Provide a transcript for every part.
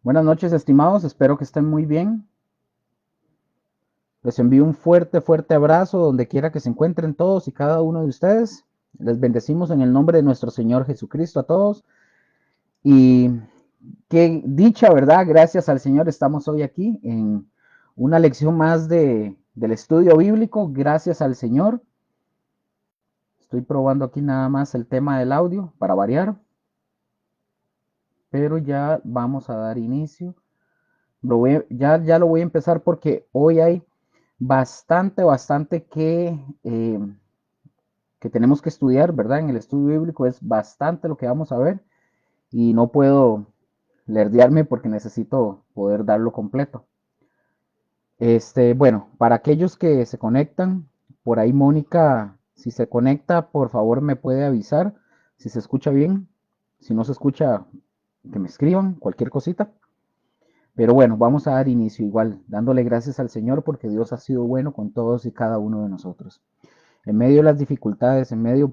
Buenas noches, estimados. Espero que estén muy bien. Les envío un fuerte, fuerte abrazo donde quiera que se encuentren todos y cada uno de ustedes. Les bendecimos en el nombre de nuestro Señor Jesucristo a todos. Y qué dicha, ¿verdad? Gracias al Señor estamos hoy aquí en una lección más del estudio bíblico. Gracias al Señor. Estoy probando aquí nada más el tema del audio para variar. Pero ya vamos a dar inicio. Ya lo voy a empezar porque hoy hay bastante que tenemos que estudiar, ¿verdad? En el estudio bíblico es bastante lo que vamos a ver y no puedo lerdearme porque necesito poder darlo completo. Bueno, para aquellos que se conectan, por ahí Mónica, si se conecta, por favor me puede avisar si se escucha bien. Si no se escucha, que me escriban cualquier cosita. Pero bueno, vamos a dar inicio igual, dándole gracias al Señor porque Dios ha sido bueno con todos y cada uno de nosotros. En medio de las dificultades, en medio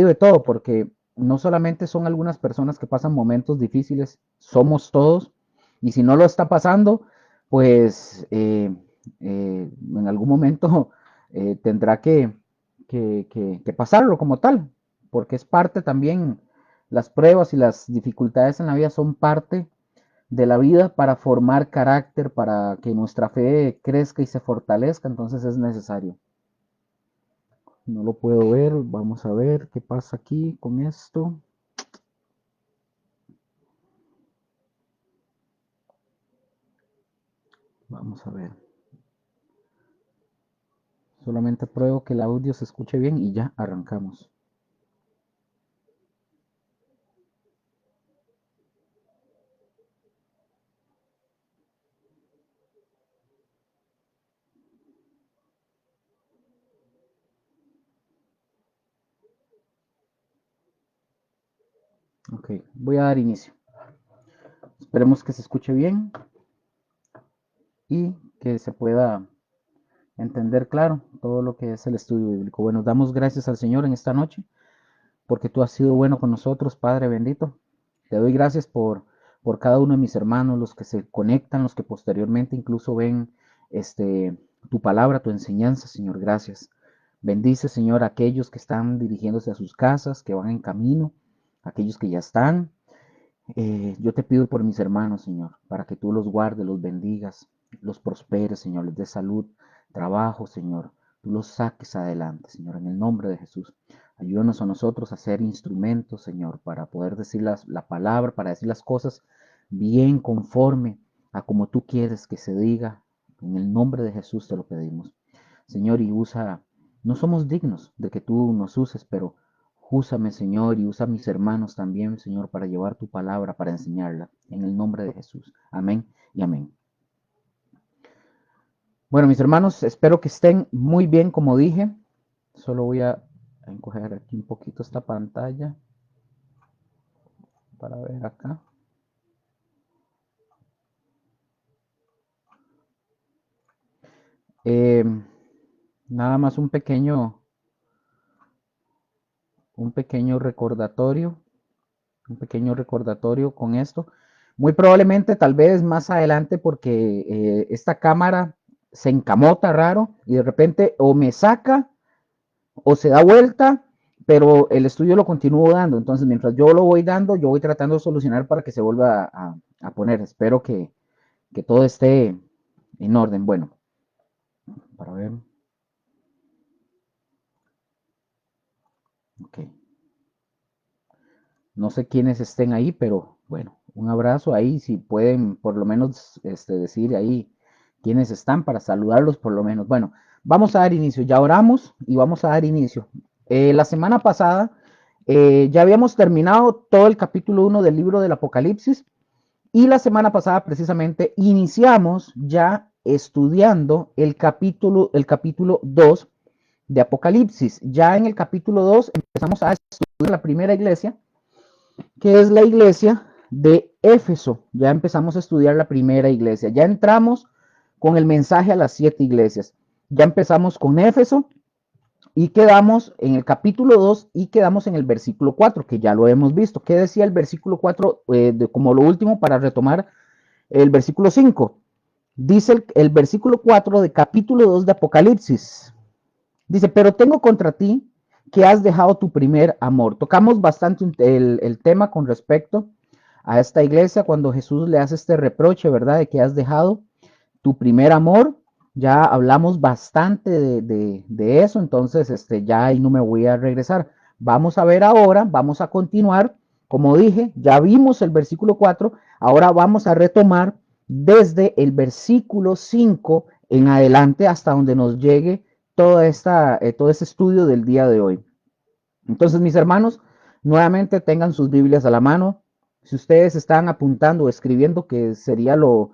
de todo, porque no solamente son algunas personas que pasan momentos difíciles, somos todos. Y si no lo está pasando, pues en algún momento tendrá que pasarlo como tal, porque es parte también, las pruebas y las dificultades en la vida son parte de la vida para formar carácter, para que nuestra fe crezca y se fortalezca, entonces es necesario. No lo puedo ver, vamos a ver qué pasa aquí con esto. Vamos a ver. Solamente pruebo que el audio se escuche bien y ya arrancamos. Ok, voy a dar inicio. Esperemos que se escuche bien y que se pueda entender claro todo lo que es el estudio bíblico. Bueno, damos gracias al Señor en esta noche porque tú has sido bueno con nosotros, Padre bendito. Te doy gracias por cada uno de mis hermanos, los que se conectan, los que posteriormente incluso ven tu palabra, tu enseñanza, Señor, gracias. Bendice, Señor, a aquellos que están dirigiéndose a sus casas, que van en camino, aquellos que ya están. Yo te pido por mis hermanos, Señor, para que tú los guardes, los bendigas, los prosperes, Señor, les des salud, trabajo, Señor. Tú los saques adelante, Señor, en el nombre de Jesús. Ayúdanos a nosotros a ser instrumentos, Señor, para poder decir la palabra, para decir las cosas bien conforme a como tú quieres que se diga. En el nombre de Jesús te lo pedimos. Señor, y no somos dignos de que tú nos uses, pero úsame, Señor, y usa a mis hermanos también, Señor, para llevar tu palabra, para enseñarla. En el nombre de Jesús. Amén y amén. Bueno, mis hermanos, espero que estén muy bien, como dije. Solo voy a encoger aquí un poquito esta pantalla para ver acá. Eh, Nada más un pequeño recordatorio con esto. Muy probablemente, tal vez más adelante, porque esta cámara se encamota raro y de repente o me saca o se da vuelta, pero el estudio lo continúo dando. Entonces, mientras yo lo voy dando, yo voy tratando de solucionar para que se vuelva a poner. Espero que todo esté en orden. Bueno, para ver. Ok. No sé quiénes estén ahí, pero bueno, un abrazo ahí, si pueden por lo menos decir ahí quiénes están para saludarlos por lo menos. Bueno, vamos a dar inicio, ya oramos y vamos a dar inicio. La semana pasada ya habíamos terminado todo el capítulo 1 del libro del Apocalipsis y la semana pasada precisamente iniciamos ya estudiando el capítulo 2 de Apocalipsis. Ya en el capítulo 2 empezamos a estudiar la primera iglesia, que es la iglesia de Éfeso. Ya empezamos a estudiar la primera iglesia. Ya entramos con el mensaje a las 7 iglesias. Ya empezamos con Éfeso y quedamos en el capítulo 2 y quedamos en el versículo 4, que ya lo hemos visto. ¿Qué decía el versículo 4 como lo último para retomar el versículo 5? Dice el versículo 4 de capítulo 2 de Apocalipsis. Dice, pero tengo contra ti que has dejado tu primer amor. Tocamos bastante el tema con respecto a esta iglesia cuando Jesús le hace este reproche, ¿verdad? De que has dejado tu primer amor. Ya hablamos bastante de eso, entonces ya ahí no me voy a regresar. Vamos a ver ahora, vamos a continuar. Como dije, ya vimos el versículo 4, ahora vamos a retomar desde el versículo 5 en adelante hasta donde nos llegue todo este estudio del día de hoy. Entonces, mis hermanos, nuevamente tengan sus Biblias a la mano. Si ustedes están apuntando o escribiendo, que sería lo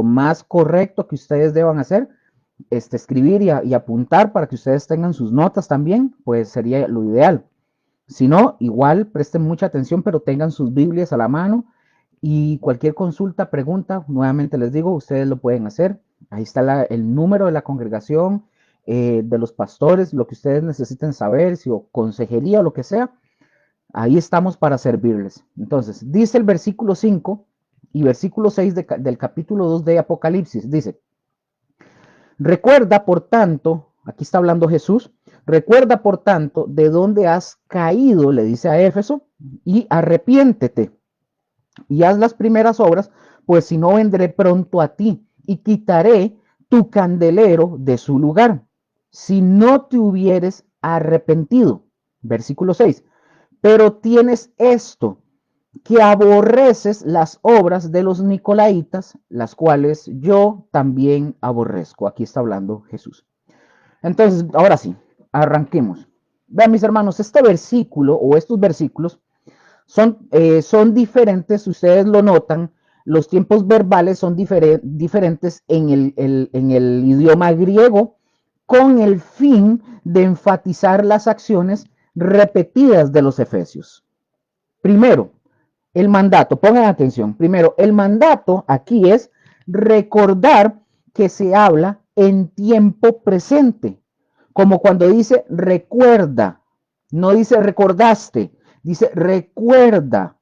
más correcto que ustedes deban hacer, escribir y apuntar para que ustedes tengan sus notas también, pues sería lo ideal. Si no, igual presten mucha atención, pero tengan sus Biblias a la mano y cualquier consulta, pregunta, nuevamente les digo, ustedes lo pueden hacer. Ahí está el número de la congregación, de los pastores, lo que ustedes necesiten saber, si o consejería o lo que sea. Ahí estamos para servirles. Entonces, dice el versículo 5 y versículo 6 del capítulo 2 de Apocalipsis. Dice, recuerda, por tanto, aquí está hablando Jesús, recuerda, por tanto, de dónde has caído, le dice a Éfeso, y arrepiéntete y haz las primeras obras, pues si no vendré pronto a ti y quitaré tu candelero de su lugar, si no te hubieres arrepentido. Versículo 6. Pero tienes esto, que aborreces las obras de los nicolaitas, las cuales yo también aborrezco. Aquí está hablando Jesús. Entonces, ahora sí, arranquemos. Vean, mis hermanos, este versículo o estos versículos son diferentes, ustedes lo notan, los tiempos verbales son diferentes en el idioma griego con el fin de enfatizar las acciones repetidas de los efesios. Primero, el mandato, pongan atención, primero, el mandato aquí es recordar que se habla en tiempo presente, como cuando dice recuerda, no dice recordaste, dice recuerda.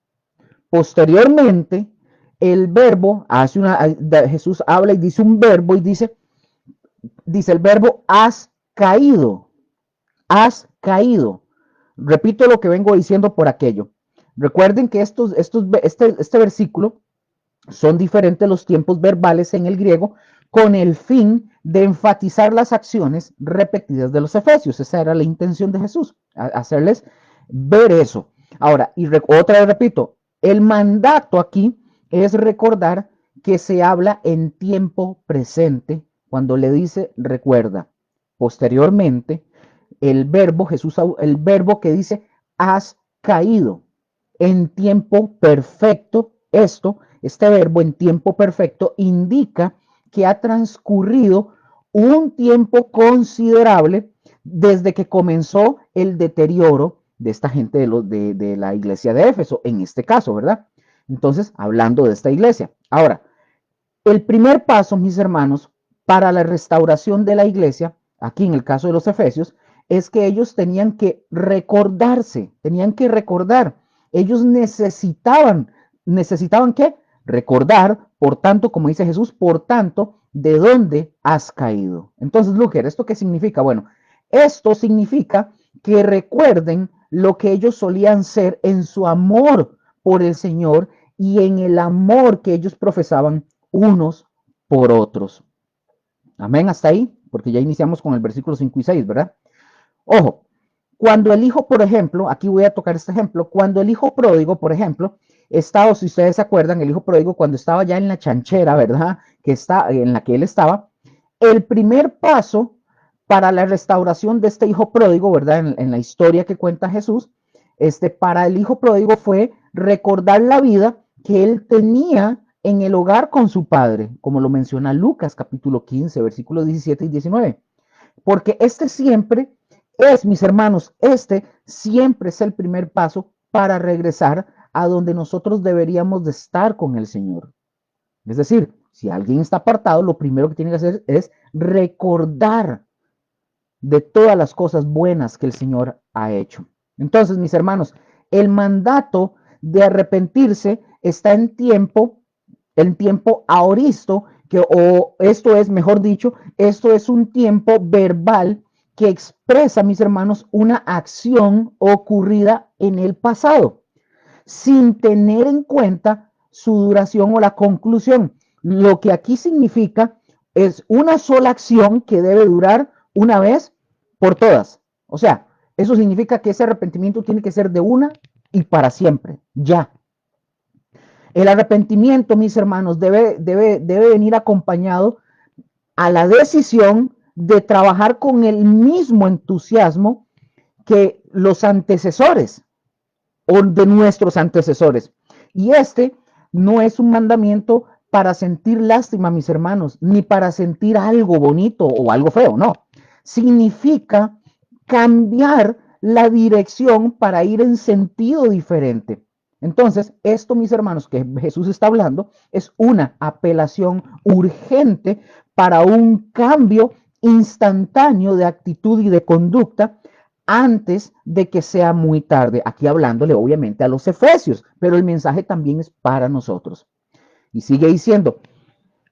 Posteriormente, el verbo Jesús habla y dice un verbo y dice el verbo has caído. Repito lo que vengo diciendo por aquello. Recuerden que este versículo son diferentes los tiempos verbales en el griego con el fin de enfatizar las acciones repetidas de los efesios. Esa era la intención de Jesús, hacerles ver eso. Ahora, otra vez repito, el mandato aquí es recordar que se habla en tiempo presente cuando le dice recuerda. Posteriormente, el verbo que dice has caído en tiempo perfecto, este verbo en tiempo perfecto indica que ha transcurrido un tiempo considerable desde que comenzó el deterioro de esta gente de la iglesia de Éfeso, en este caso, ¿verdad? Entonces, hablando de esta iglesia. Ahora, el primer paso, mis hermanos, para la restauración de la iglesia, aquí en el caso de los efesios, es que ellos tenían que recordarse, tenían que recordar. Ellos necesitaban ¿qué? Recordar, por tanto, como dice Jesús, por tanto, ¿de dónde has caído? Entonces, Luger, ¿esto qué significa? Bueno, esto significa que recuerden lo que ellos solían ser en su amor por el Señor y en el amor que ellos profesaban unos por otros. Amén, hasta ahí, porque ya iniciamos con el versículo 5 y 6, ¿verdad? Ojo, cuando el hijo, por ejemplo, aquí voy a tocar este ejemplo, cuando el hijo pródigo, por ejemplo, estaba, si ustedes se acuerdan, el hijo pródigo cuando estaba ya en la chanchera, ¿verdad? En la que él estaba, el primer paso para la restauración de este hijo pródigo, ¿verdad? En la historia que cuenta Jesús, para el hijo pródigo fue recordar la vida que él tenía en el hogar con su padre, como lo menciona Lucas capítulo 15, versículos 17 y 19. Porque mis hermanos, este siempre es el primer paso para regresar a donde nosotros deberíamos de estar con el Señor. Es decir, si alguien está apartado, lo primero que tiene que hacer es recordar de todas las cosas buenas que el Señor ha hecho. Entonces, mis hermanos, el mandato de arrepentirse está en tiempo aoristo, o esto es, mejor dicho, esto es un tiempo verbal que expresa, mis hermanos, una acción ocurrida en el pasado, sin tener en cuenta su duración o la conclusión. Lo que aquí significa es una sola acción que debe durar una vez por todas. O sea, eso significa que ese arrepentimiento tiene que ser de una y para siempre, ya. El arrepentimiento, mis hermanos, debe venir acompañado a la decisión de trabajar con el mismo entusiasmo que los antecesores o de nuestros antecesores. Y este no es un mandamiento para sentir lástima, mis hermanos, ni para sentir algo bonito o algo feo, no. Significa cambiar la dirección para ir en sentido diferente. Entonces, esto, mis hermanos, que Jesús está hablando, es una apelación urgente para un cambio instantáneo de actitud y de conducta antes de que sea muy tarde. Aquí hablándole obviamente a los efesios, pero el mensaje también es para nosotros. Y sigue diciendo,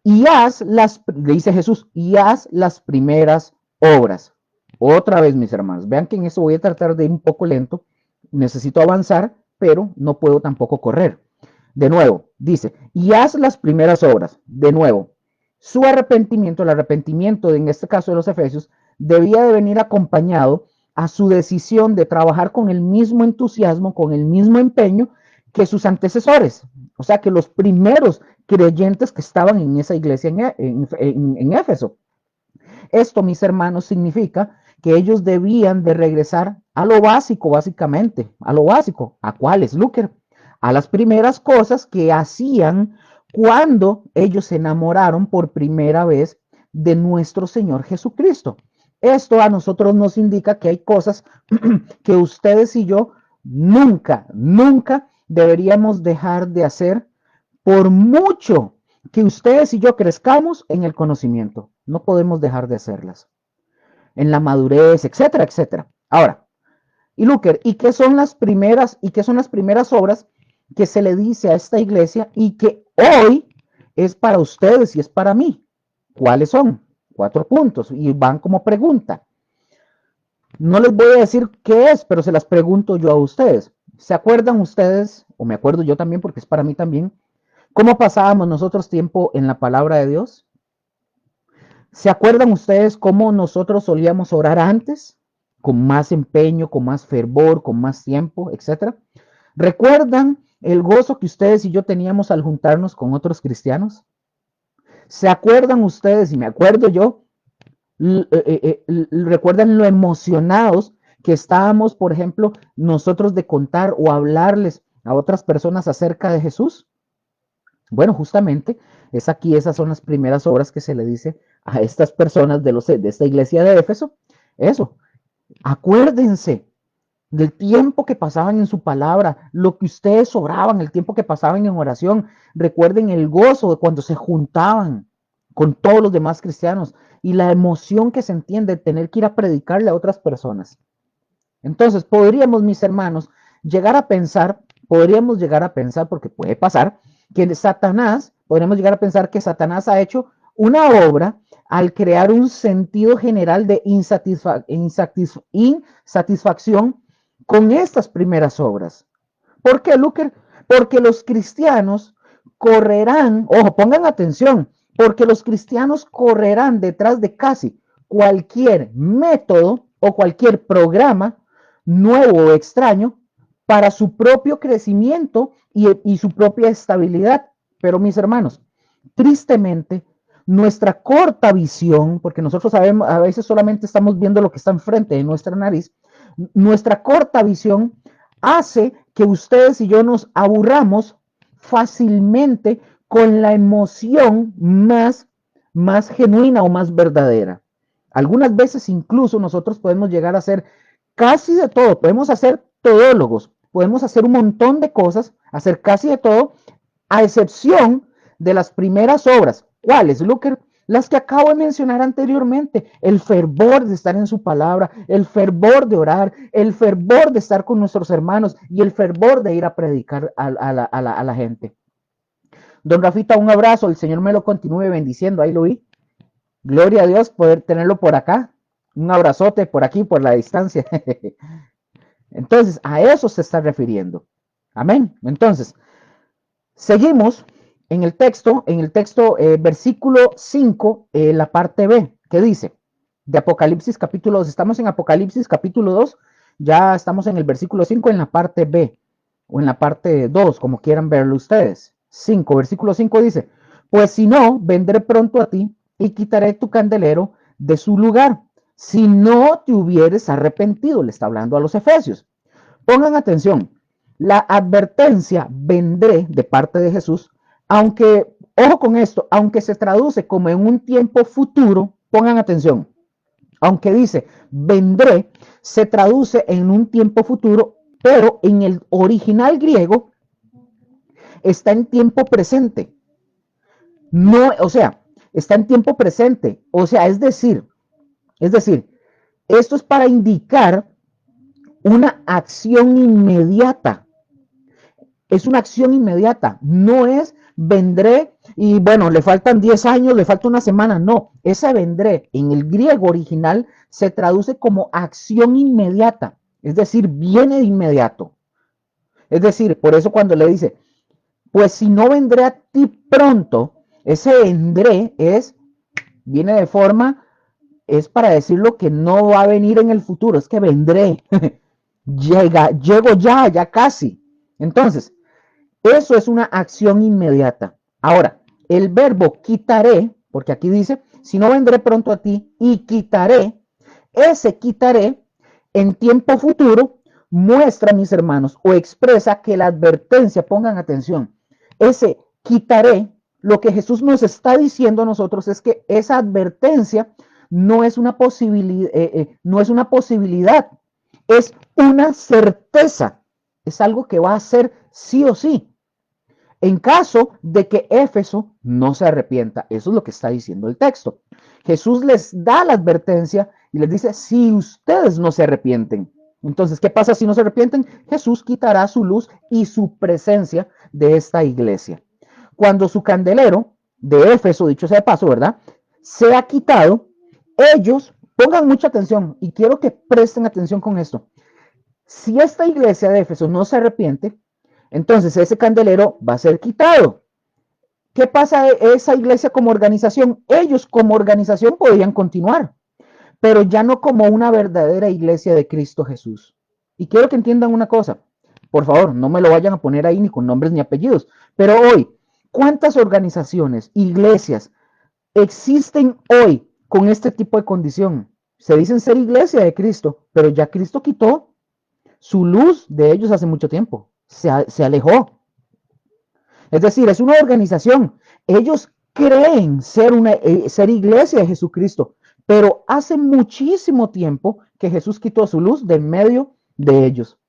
le dice Jesús, y haz las primeras obras. Otra vez, mis hermanos, vean que en eso voy a tratar de ir un poco lento. Necesito avanzar, pero no puedo tampoco correr. De nuevo, dice, y haz las primeras obras. De nuevo, su arrepentimiento, el arrepentimiento en este caso de los efesios, debía de venir acompañado a su decisión de trabajar con el mismo entusiasmo, con el mismo empeño que sus antecesores. O sea, que los primeros creyentes que estaban en esa iglesia en Éfeso. Esto, mis hermanos, significa que ellos debían de regresar a lo básico, básicamente, a lo básico. ¿A cuáles, Luker? A las primeras cosas que hacían cuando ellos se enamoraron por primera vez de nuestro Señor Jesucristo. Esto a nosotros nos indica que hay cosas que ustedes y yo nunca, nunca deberíamos dejar de hacer por mucho que ustedes y yo crezcamos en el conocimiento. No podemos dejar de hacerlas. En la madurez, etcétera, etcétera. Ahora, y Luker, ¿y qué son las primeras obras que se le dice a esta iglesia y que hoy es para ustedes y es para mí? ¿Cuáles son? 4 puntos y van como pregunta. No les voy a decir qué es, pero se las pregunto yo a ustedes. ¿Se acuerdan ustedes, o me acuerdo yo también porque es para mí también, cómo pasábamos nosotros tiempo en la palabra de Dios? ¿Se acuerdan ustedes cómo nosotros solíamos orar antes? Con más empeño, con más fervor, con más tiempo, etcétera. ¿Recuerdan el gozo que ustedes y yo teníamos al juntarnos con otros cristianos? ¿Se acuerdan ustedes, y me acuerdo yo, recuerdan lo emocionados que estábamos, por ejemplo, nosotros de contar o hablarles a otras personas acerca de Jesús? Bueno, justamente esas son las primeras obras que se le dice a estas personas de esta iglesia de Éfeso. Eso, acuérdense del tiempo que pasaban en su palabra, lo que ustedes oraban, el tiempo que pasaban en oración. Recuerden el gozo de cuando se juntaban con todos los demás cristianos y la emoción que se entiende de tener que ir a predicarle a otras personas. Entonces, mis hermanos, podríamos llegar a pensar, porque puede pasar, podríamos llegar a pensar que Satanás ha hecho una obra al crear un sentido general de insatisfacción con estas primeras obras. ¿Por qué, Luker? Porque los cristianos correrán, ojo, pongan atención, porque los cristianos correrán detrás de casi cualquier método o cualquier programa nuevo o extraño para su propio crecimiento y su propia estabilidad. Pero mis hermanos, tristemente, nuestra corta visión, porque nosotros sabemos, a veces solamente estamos viendo lo que está enfrente de nuestra nariz, nuestra corta visión hace que ustedes y yo nos aburramos fácilmente con la emoción más genuina o más verdadera. Algunas veces incluso nosotros podemos llegar a hacer casi de todo, podemos hacer todólogos, podemos hacer un montón de cosas hacer casi de todo, a excepción de las primeras obras. ¿Cuáles, Luker? Las que acabo de mencionar anteriormente, el fervor de estar en su palabra, el fervor de orar, el fervor de estar con nuestros hermanos y el fervor de ir a predicar a la gente. Don Rafita, un abrazo, el Señor me lo continúe bendiciendo, ahí lo vi. Gloria a Dios poder tenerlo por acá. Un abrazote por aquí, por la distancia. Entonces, a eso se está refiriendo. Amén. Entonces, seguimos en el texto, versículo 5, la parte B, que dice, de Apocalipsis capítulo 2, estamos en Apocalipsis capítulo 2, ya estamos en el versículo 5 en la parte B, o en la parte 2, como quieran verlo ustedes. 5, versículo 5 dice, pues si no, vendré pronto a ti y quitaré tu candelero de su lugar, si no te hubieres arrepentido. Le está hablando a los efesios. Pongan atención, la advertencia vendré de parte de Jesús, aunque, ojo con esto, aunque se traduce como en un tiempo futuro, pongan atención, aunque dice vendré, se traduce en un tiempo futuro, pero en el original griego está en tiempo presente. No, o sea, está en tiempo presente. O sea, es decir, esto es para indicar una acción inmediata. Es una acción inmediata, no es vendré y bueno, le faltan 10 años, le falta una semana, no, ese vendré en el griego original se traduce como acción inmediata, es decir, viene de inmediato. Es decir, por eso cuando le dice, pues si no vendré a ti pronto, ese vendré viene de forma, es para decir lo que no va a venir en el futuro, es que vendré, llego ya casi. Entonces, eso es una acción inmediata. Ahora, el verbo quitaré, porque aquí dice, si no vendré pronto a ti y quitaré, ese quitaré en tiempo futuro muestra, mis hermanos, o expresa que la advertencia, pongan atención, ese quitaré, lo que Jesús nos está diciendo a nosotros es que esa advertencia no es una posibilidad, es una certeza, es algo que va a ser sí o sí en caso de que Éfeso no se arrepienta. Eso es lo que está diciendo el texto. Jesús les da la advertencia y les dice, si ustedes no se arrepienten. Entonces, ¿qué pasa si no se arrepienten? Jesús quitará su luz y su presencia de esta iglesia. Cuando su candelero de Éfeso, dicho sea de paso, ¿verdad? Sea quitado, ellos, pongan mucha atención y quiero que presten atención con esto. Si esta iglesia de Éfeso no se arrepiente, entonces ese candelero va a ser quitado. ¿Qué pasa de esa iglesia como organización? Ellos como organización podían continuar, pero ya no como una verdadera iglesia de Cristo Jesús. Y quiero que entiendan una cosa. Por favor, no me lo vayan a poner ahí ni con nombres ni apellidos. Pero hoy, ¿cuántas organizaciones, iglesias existen hoy con este tipo de condición? Se dicen ser iglesia de Cristo, pero ya Cristo quitó su luz de ellos hace mucho tiempo. Se alejó. Es decir, es una organización. Ellos creen ser iglesia de Jesucristo, pero hace muchísimo tiempo que Jesús quitó su luz de en medio de ellos.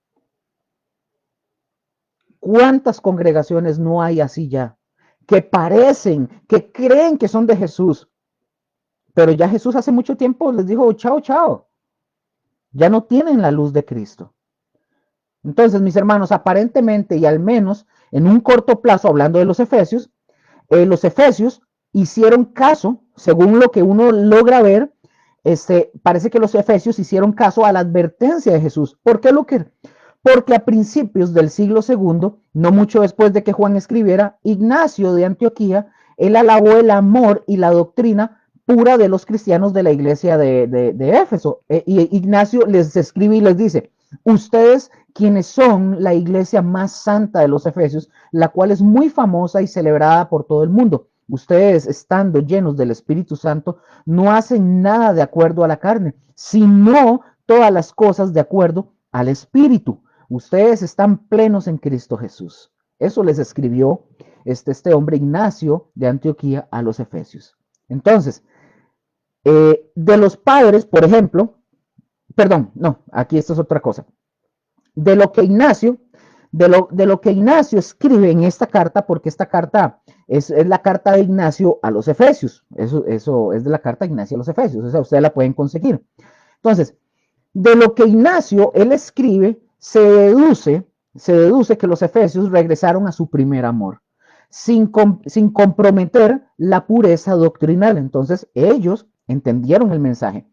¿Cuántas congregaciones no hay así ya? Que parecen, que creen que son de Jesús, pero ya Jesús hace mucho tiempo les dijo, chao, chao. Ya no tienen la luz de Cristo. Entonces, mis hermanos, aparentemente y al menos en un corto plazo, hablando de los efesios hicieron caso, según lo que uno logra ver, parece que los efesios hicieron caso a la advertencia de Jesús. ¿Por qué, Luker? Porque a principios del siglo II, no mucho después de que Juan escribiera, Ignacio de Antioquía, él alabó el amor y la doctrina pura de los cristianos de la iglesia de Éfeso. Y Ignacio les escribe y les dice, ustedes quienes son la iglesia más santa de los Efesios, la cual es muy famosa y celebrada por todo el mundo. Ustedes, estando llenos del Espíritu Santo, no hacen nada de acuerdo a la carne, sino todas las cosas de acuerdo al Espíritu. Ustedes están plenos en Cristo Jesús. Eso les escribió este hombre Ignacio de Antioquía a los Efesios. Entonces, de los padres, por ejemplo, perdón, no, aquí esto es otra cosa. De lo que Ignacio de lo que Ignacio escribe en esta carta, porque esta carta es la carta de Ignacio a los Efesios. Eso es de la carta de Ignacio a los Efesios. O sea, ustedes la pueden conseguir. Entonces, de lo que Ignacio, él escribe, se deduce que los efesios regresaron a su primer amor, sin comprometer la pureza doctrinal. Entonces, ellos entendieron el mensaje.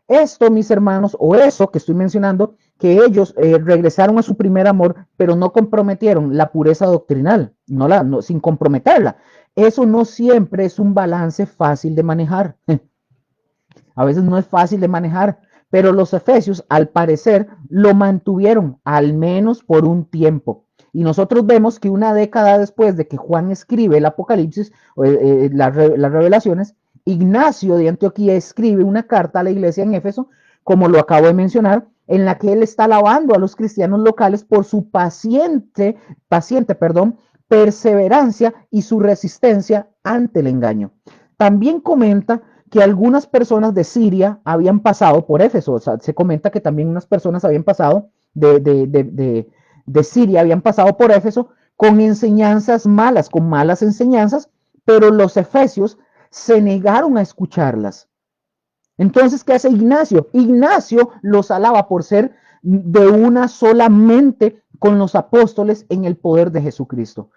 Esto, mis hermanos, o eso que estoy mencionando, que ellos regresaron a su primer amor, pero no comprometieron la pureza doctrinal, sin comprometerla. Eso no siempre es un balance fácil de manejar. A veces no es fácil de manejar, pero los efesios al parecer lo mantuvieron, al menos por un tiempo. Y nosotros vemos que una década después de que Juan escribe el Apocalipsis, las revelaciones, Ignacio de Antioquía escribe una carta a la iglesia en Éfeso, como lo acabo de mencionar, en la que él está alabando a los cristianos locales por su paciente, perseverancia y su resistencia ante el engaño. También comenta que algunas personas de Siria habían pasado por Éfeso. O sea, se comenta que también unas personas habían pasado de Siria, habían pasado por Éfeso con enseñanzas malas, con malas enseñanzas, pero los efesios se negaron a escucharlas. Entonces, ¿qué hace Ignacio? Ignacio los alaba por ser de una sola mente con los apóstoles en el poder de Jesucristo.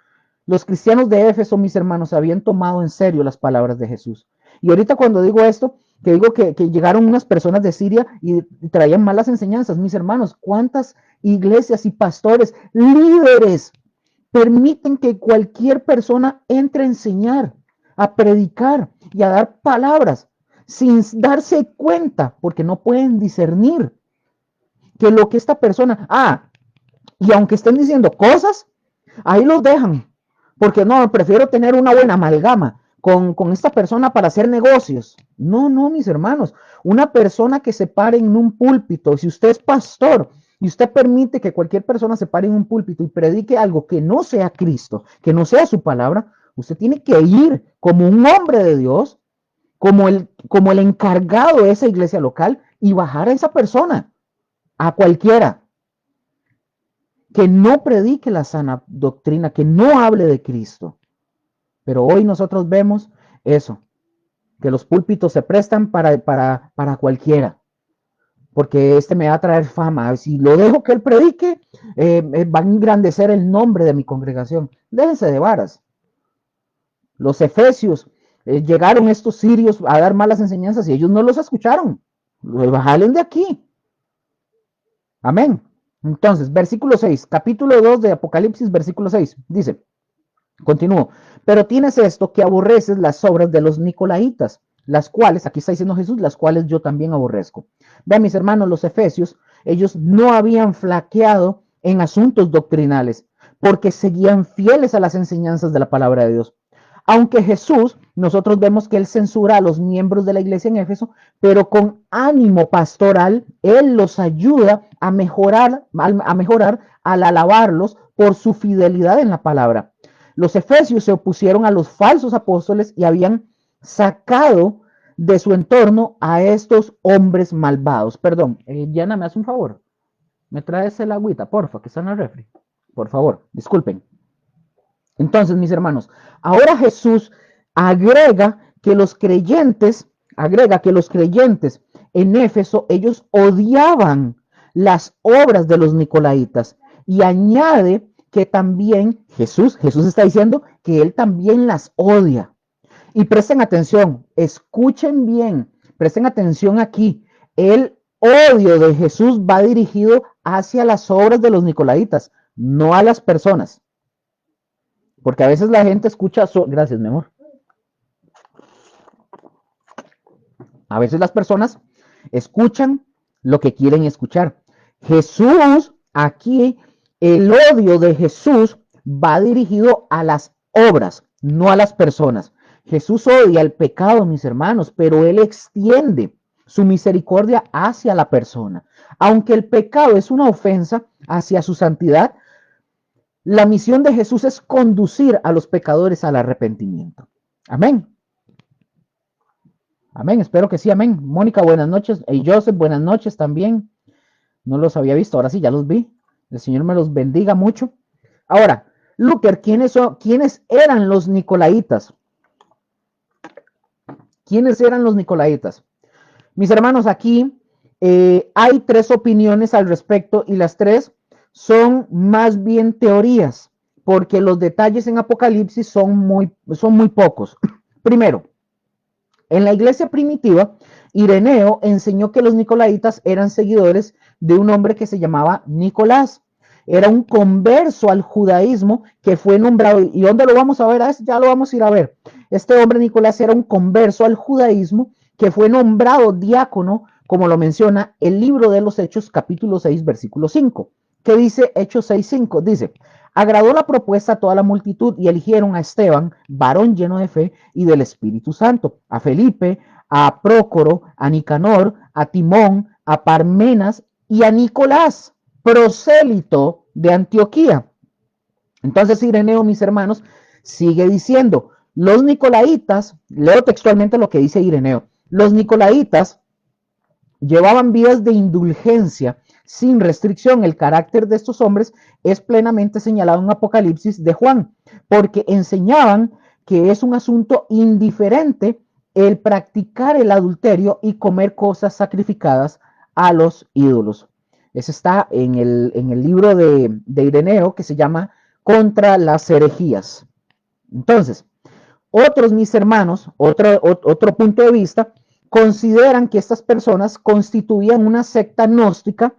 Los cristianos de Éfeso, mis hermanos, habían tomado en serio las palabras de Jesús. Y ahorita cuando digo esto, que digo que llegaron unas personas de Siria y traían malas enseñanzas, mis hermanos, ¿cuántas iglesias y pastores, líderes, permiten que cualquier persona entre a enseñar, a predicar y a dar palabras sin darse cuenta, porque no pueden discernir que lo que esta persona, y aunque estén diciendo cosas, ahí los dejan, porque no, prefiero tener una buena amalgama con esta persona para hacer negocios. No, no, mis hermanos, una persona que se pare en un púlpito, si usted es pastor y usted permite que cualquier persona se pare en un púlpito y predique algo que no sea Cristo, que no sea su palabra, usted tiene que ir como un hombre de Dios, como el encargado de esa iglesia local y bajar a esa persona, a cualquiera que no predique la sana doctrina, que no hable de Cristo. Pero hoy nosotros vemos eso, que los púlpitos se prestan para cualquiera, porque este me va a traer fama. Si lo dejo que él predique, va a engrandecer el nombre de mi congregación. Déjense de varas. Los efesios, llegaron estos sirios a dar malas enseñanzas y ellos no los escucharon. Bajalen de aquí. Amén. Entonces, versículo 6, capítulo 2 de Apocalipsis, versículo 6, dice, continúo, pero tienes esto, que aborreces las obras de los nicolaitas, las cuales, aquí está diciendo Jesús, las cuales yo también aborrezco. Vean, mis hermanos, los efesios, ellos no habían flaqueado en asuntos doctrinales, porque seguían fieles a las enseñanzas de la palabra de Dios. Aunque Jesús, nosotros vemos que él censura a los miembros de la iglesia en Éfeso, pero con ánimo pastoral, él los ayuda a mejorar al alabarlos por su fidelidad en la palabra. Los efesios se opusieron a los falsos apóstoles y habían sacado de su entorno a estos hombres malvados. Perdón, Diana, ¿me hace un favor? ¿Me traes el agüita, porfa, que está en el refri? Por favor, disculpen. Entonces, mis hermanos, ahora Jesús agrega que los creyentes en Éfeso, ellos odiaban las obras de los nicolaitas y añade que también Jesús está diciendo que él también las odia. Y presten atención, escuchen bien, presten atención aquí. El odio de Jesús va dirigido hacia las obras de los nicolaitas, no a las personas. Porque a veces la gente escucha, gracias, mi amor. A veces las personas escuchan lo que quieren escuchar. Jesús, aquí, el odio de Jesús va dirigido a las obras, no a las personas. Jesús odia el pecado, mis hermanos, pero él extiende su misericordia hacia la persona. Aunque el pecado es una ofensa hacia su santidad, la misión de Jesús es conducir a los pecadores al arrepentimiento. Amén. Amén, espero que sí, amén. Mónica, buenas noches. Y Joseph, buenas noches también. No los había visto, ahora sí, ya los vi. El Señor me los bendiga mucho. Ahora, Luther, ¿quiénes eran los nicolaitas? ¿Quiénes eran los nicolaitas? Mis hermanos, aquí hay tres opiniones al respecto y las tres son más bien teorías, porque los detalles en Apocalipsis son muy pocos. Primero, en la iglesia primitiva, Ireneo enseñó que los nicolaitas eran seguidores de un hombre que se llamaba Nicolás. Era un converso al judaísmo que fue nombrado. ¿Y dónde lo vamos a ver? Ya lo vamos a ir a ver. Este hombre Nicolás era un converso al judaísmo que fue nombrado diácono, como lo menciona el libro de los Hechos, capítulo 6, versículo 5. ¿Qué dice Hechos 6, 5? Dice: agradó la propuesta a toda la multitud y eligieron a Esteban, varón lleno de fe y del Espíritu Santo, a Felipe, a Prócoro, a Nicanor, a Timón, a Parmenas y a Nicolás, prosélito de Antioquía. Entonces Ireneo, mis hermanos, sigue diciendo: los nicolaitas, leo textualmente lo que dice Ireneo, los nicolaitas llevaban vidas de indulgencia sin restricción. El carácter de estos hombres es plenamente señalado en Apocalipsis de Juan, porque enseñaban que es un asunto indiferente el practicar el adulterio y comer cosas sacrificadas a los ídolos. Eso está en el libro de Ireneo, que se llama Contra las herejías. Entonces, otros, mis hermanos, otro punto de vista, consideran que estas personas constituían una secta gnóstica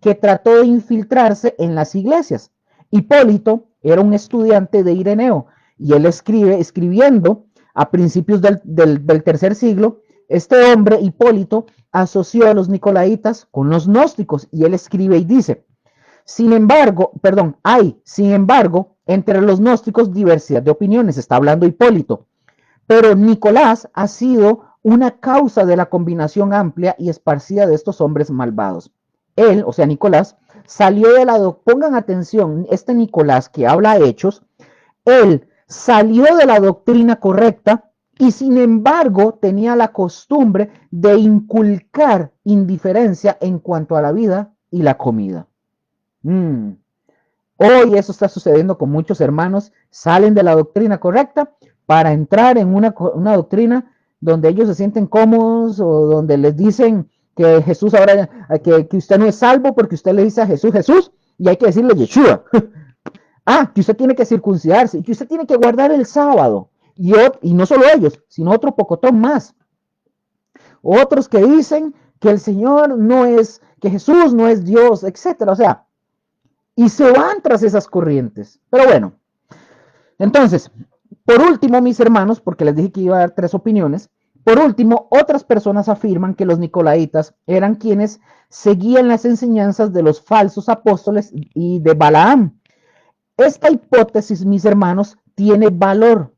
que trató de infiltrarse en las iglesias. Hipólito era un estudiante de Ireneo y él escribiendo a principios del tercer siglo, este hombre, Hipólito, asoció a los nicolaitas con los gnósticos y él escribe y dice: sin embargo, entre los gnósticos diversidad de opiniones, está hablando Hipólito, pero Nicolás ha sido una causa de la combinación amplia y esparcida de estos hombres malvados. Él, o sea, Nicolás, salió de pongan atención, este Nicolás que habla hechos, él salió de la doctrina correcta y sin embargo tenía la costumbre de inculcar indiferencia en cuanto a la vida y la comida. Hoy eso está sucediendo con muchos hermanos, salen de la doctrina correcta para entrar en una doctrina donde ellos se sienten cómodos o donde les dicen que Jesús ahora, que usted no es salvo porque usted le dice a Jesús, Jesús, y hay que decirle Yeshua. Que usted tiene que circuncidarse y que usted tiene que guardar el sábado. Y no solo ellos, sino otro pocotón más. Otros que dicen que el Señor no es, que Jesús no es Dios, etcétera. O sea, y se van tras esas corrientes. Pero bueno, entonces, por último, mis hermanos, porque les dije que iba a dar tres opiniones, por último, otras personas afirman que los nicolaitas eran quienes seguían las enseñanzas de los falsos apóstoles y de Balaam. Esta hipótesis, mis hermanos, tiene valor,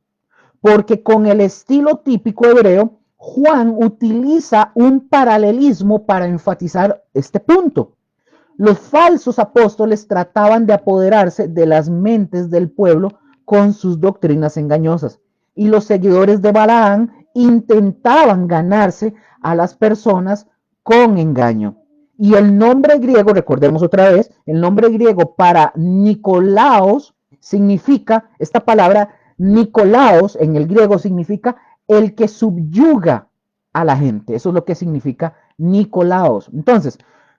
porque con el estilo típico hebreo, Juan utiliza un paralelismo para enfatizar este punto. Los falsos apóstoles trataban de apoderarse de las mentes del pueblo con sus doctrinas engañosas, y los seguidores de Balaam intentaban ganarse a las personas con engaño. Y el nombre griego, recordemos otra vez, el nombre griego para Nicolaos significa, esta palabra Nicolaos en el griego significa el que subyuga a la gente. Eso es lo que significa Nicolaos. Entonces,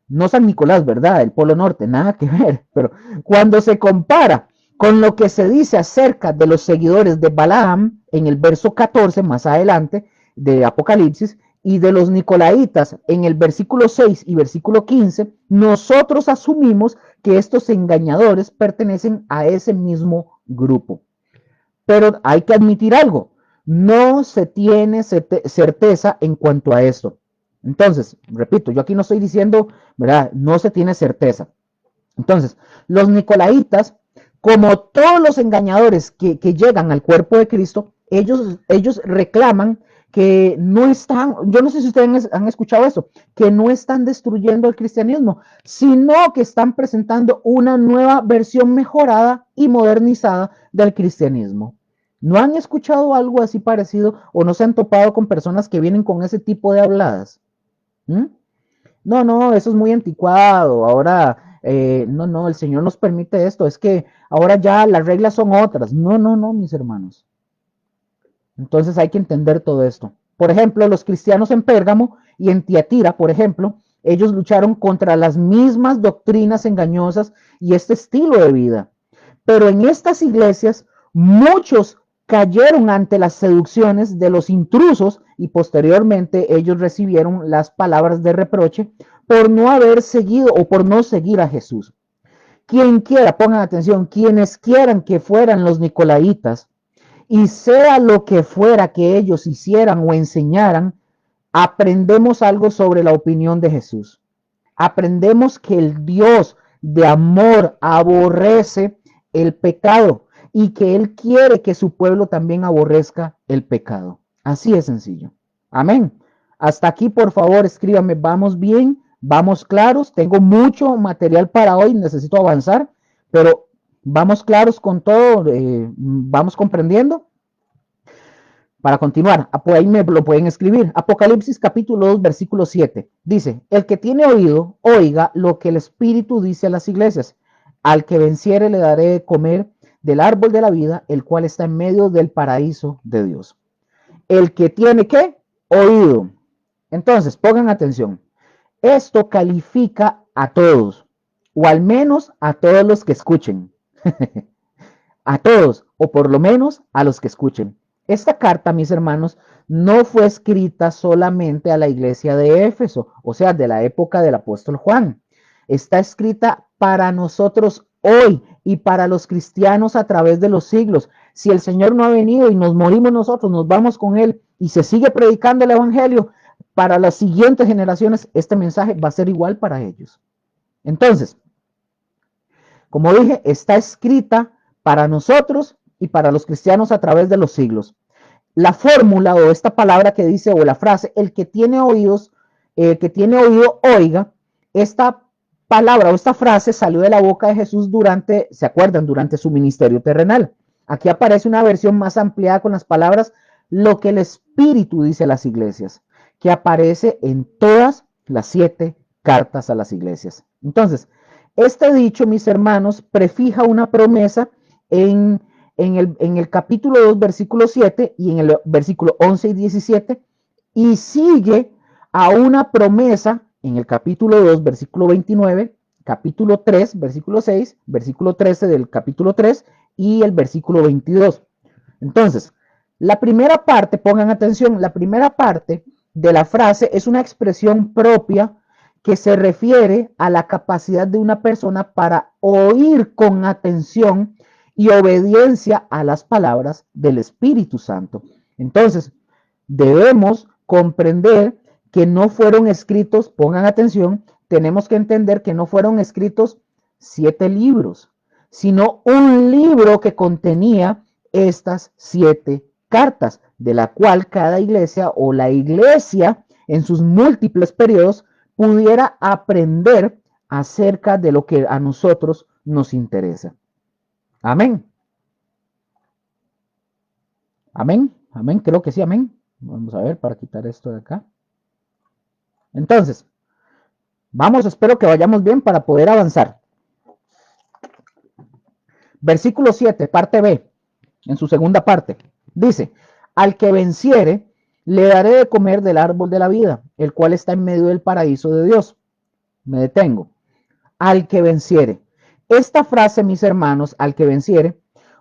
no San Nicolás, ¿verdad? El Polo Norte, nada que ver. Pero cuando se compara con lo que se dice acerca de los seguidores de Balaam en el verso 14 más adelante de Apocalipsis y de los nicolaitas en el versículo 6 y versículo 15, nosotros asumimos que estos engañadores pertenecen a ese mismo grupo. Pero hay que admitir algo, no se tiene certeza en cuanto a esto. Entonces, repito, yo aquí no estoy diciendo, ¿verdad? No se tiene certeza. Entonces, los nicolaitas, como todos los engañadores que llegan al cuerpo de Cristo, ellos reclaman que no están, yo no sé si ustedes han escuchado eso, que no están destruyendo el cristianismo, sino que están presentando una nueva versión mejorada y modernizada del cristianismo. ¿No han escuchado algo así parecido o no se han topado con personas que vienen con ese tipo de habladas? ¿Mm? No, eso es muy anticuado. Ahora no, el Señor nos permite esto, es que ahora ya las reglas son otras. No, mis hermanos. Entonces hay que entender todo esto. Por ejemplo, los cristianos en Pérgamo y en Tiatira, por ejemplo, ellos lucharon contra las mismas doctrinas engañosas y este estilo de vida. Pero en estas iglesias, muchos cayeron ante las seducciones de los intrusos y posteriormente ellos recibieron las palabras de reproche por no haber seguido o por no seguir a Jesús. Quien quiera, pongan atención, quienes quieran que fueran los nicolaitas, y sea lo que fuera que ellos hicieran o enseñaran, aprendemos algo sobre la opinión de Jesús. Aprendemos que el Dios de amor aborrece el pecado y que Él quiere que su pueblo también aborrezca el pecado. Así es sencillo. Amén. Hasta aquí, por favor, escríbame. ¿Vamos bien? ¿Vamos claros? Tengo mucho material para hoy. Necesito avanzar, pero vamos claros con todo. Vamos comprendiendo. Para continuar, por ahí me lo pueden escribir. Apocalipsis capítulo 2, versículo 7. Dice, el que tiene oído, oiga lo que el Espíritu dice a las iglesias. Al que venciere le daré de comer del árbol de la vida, el cual está en medio del paraíso de Dios. El que tiene, ¿qué? Oído. Entonces, pongan atención. Esto califica a todos, o al menos a todos los que escuchen. A todos, o por lo menos a los que escuchen. Esta carta, mis hermanos, no fue escrita solamente a la iglesia de Éfeso, o sea, de la época del apóstol Juan. Está escrita para nosotros hoy y para los cristianos a través de los siglos. Si el Señor no ha venido y nos morimos nosotros, nos vamos con Él y se sigue predicando el Evangelio, para las siguientes generaciones este mensaje va a ser igual para ellos. Entonces, como dije, está escrita para nosotros y para los cristianos a través de los siglos. La fórmula o esta palabra que dice, o la frase, el que tiene oídos, que tiene oído, oiga, esta palabra o esta frase salió de la boca de Jesús durante, ¿se acuerdan? Durante su ministerio terrenal. Aquí aparece una versión más ampliada con las palabras, lo que el Espíritu dice a las iglesias, que aparece en todas las 7 cartas a las iglesias. Entonces, este dicho, mis hermanos, prefija una promesa en el capítulo 2, versículo 7 y en el versículo 11 y 17, y sigue a una promesa en el capítulo 2, versículo 29, capítulo 3, versículo 6, versículo 13 del capítulo 3 y el versículo 22. Entonces, la primera parte, pongan atención, la primera parte de la frase es una expresión propia que se refiere a la capacidad de una persona para oír con atención y obediencia a las palabras del Espíritu Santo. Entonces, debemos comprender que no fueron escritos, pongan atención, tenemos que entender que no fueron escritos 7 libros, sino un libro que contenía estas 7 cartas, de la cual cada iglesia o la iglesia en sus múltiples periodos pudiera aprender acerca de lo que a nosotros nos interesa. Amén. Amén. Amén. Creo que sí, amén. Vamos a ver para quitar esto de acá. Entonces, vamos, espero que vayamos bien para poder avanzar. Versículo 7, parte B, en su segunda parte, dice, al que venciere, le daré de comer del árbol de la vida, el cual está en medio del paraíso de Dios. Me detengo. Al que venciere. Esta frase, mis hermanos, al que venciere,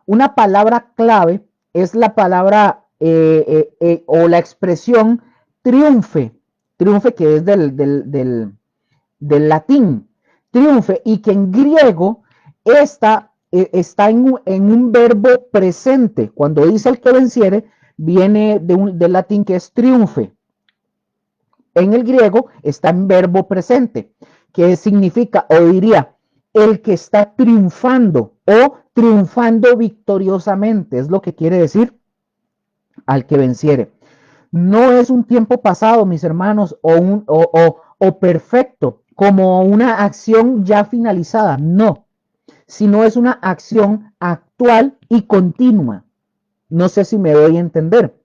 una palabra clave es la palabra o la expresión triunfe, triunfe que es del latín, triunfe, y que en griego está en un verbo presente. Cuando dice el que venciere, viene del latín que es triunfe. En el griego está en verbo presente, que significa, o diría, el que está triunfando o triunfando victoriosamente, es lo que quiere decir al que venciere. No es un tiempo pasado, mis hermanos, o perfecto, como una acción ya finalizada, no, sino es una acción actual y continua. No sé si me doy a entender.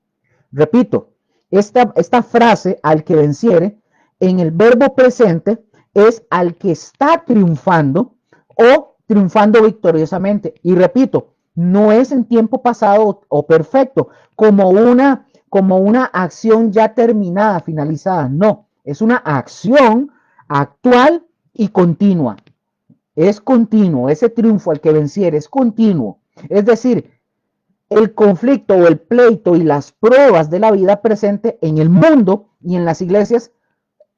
Repito, esta frase, al que venciere, en el verbo presente, es al que está triunfando o triunfando victoriosamente. Y repito, no es en tiempo pasado o perfecto, como una acción ya terminada, finalizada. No, es una acción actual y continua. Es continuo, ese triunfo al que venciere es continuo. Es decir, el conflicto o el pleito y las pruebas de la vida presente en el mundo y en las iglesias,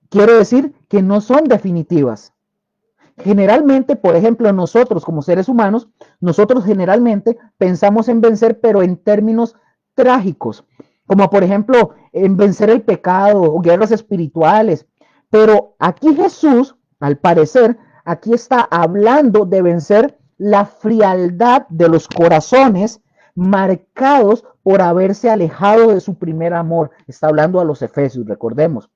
quiero decir que no son definitivas. Generalmente, por ejemplo, nosotros como seres humanos, nosotros generalmente pensamos en vencer, pero en términos trágicos, como por ejemplo en vencer el pecado o guerras espirituales. Pero aquí Jesús, al parecer, aquí está hablando de vencer la frialdad de los corazones marcados por haberse alejado de su primer amor. Está hablando a los efesios, recordemos.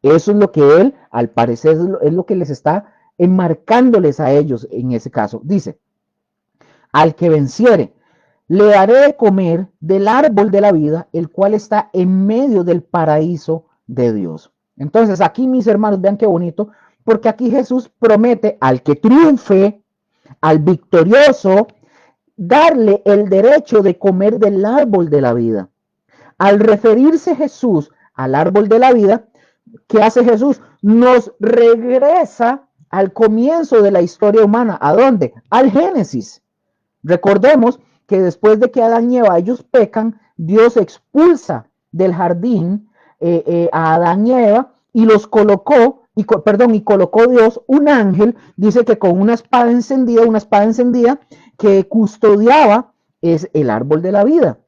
Eso es lo que él, al parecer, es lo que les está enmarcándoles a ellos en ese caso. Dice, al que venciere, le daré de comer del árbol de la vida, el cual está en medio del paraíso de Dios. Entonces, aquí, mis hermanos, vean qué bonito, porque aquí Jesús promete al que triunfe, al victorioso, darle el derecho de comer del árbol de la vida. Al referirse Jesús al árbol de la vida, ¿qué hace Jesús? Nos regresa al comienzo de la historia humana. ¿A dónde? Al Génesis. Recordemos que después de que Adán y Eva ellos pecan, Dios expulsa del jardín a Adán y Eva y los colocó, y colocó Dios un ángel, dice que con una espada encendida que custodiaba es el árbol de la vida.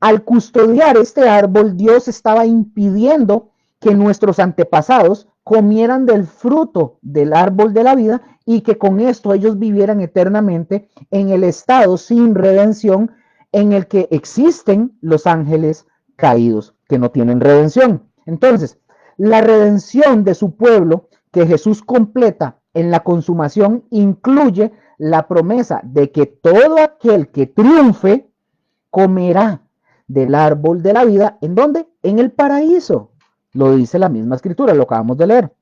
Al custodiar este árbol, Dios estaba impidiendo que nuestros antepasados comieran del fruto del árbol de la vida y que con esto ellos vivieran eternamente en el estado sin redención en el que existen los ángeles caídos, que no tienen redención. Entonces, la redención de su pueblo que Jesús completa en la consumación incluye la promesa de que todo aquel que triunfe comerá del árbol de la vida. ¿En dónde? En el paraíso. Lo dice la misma escritura, lo acabamos de leer.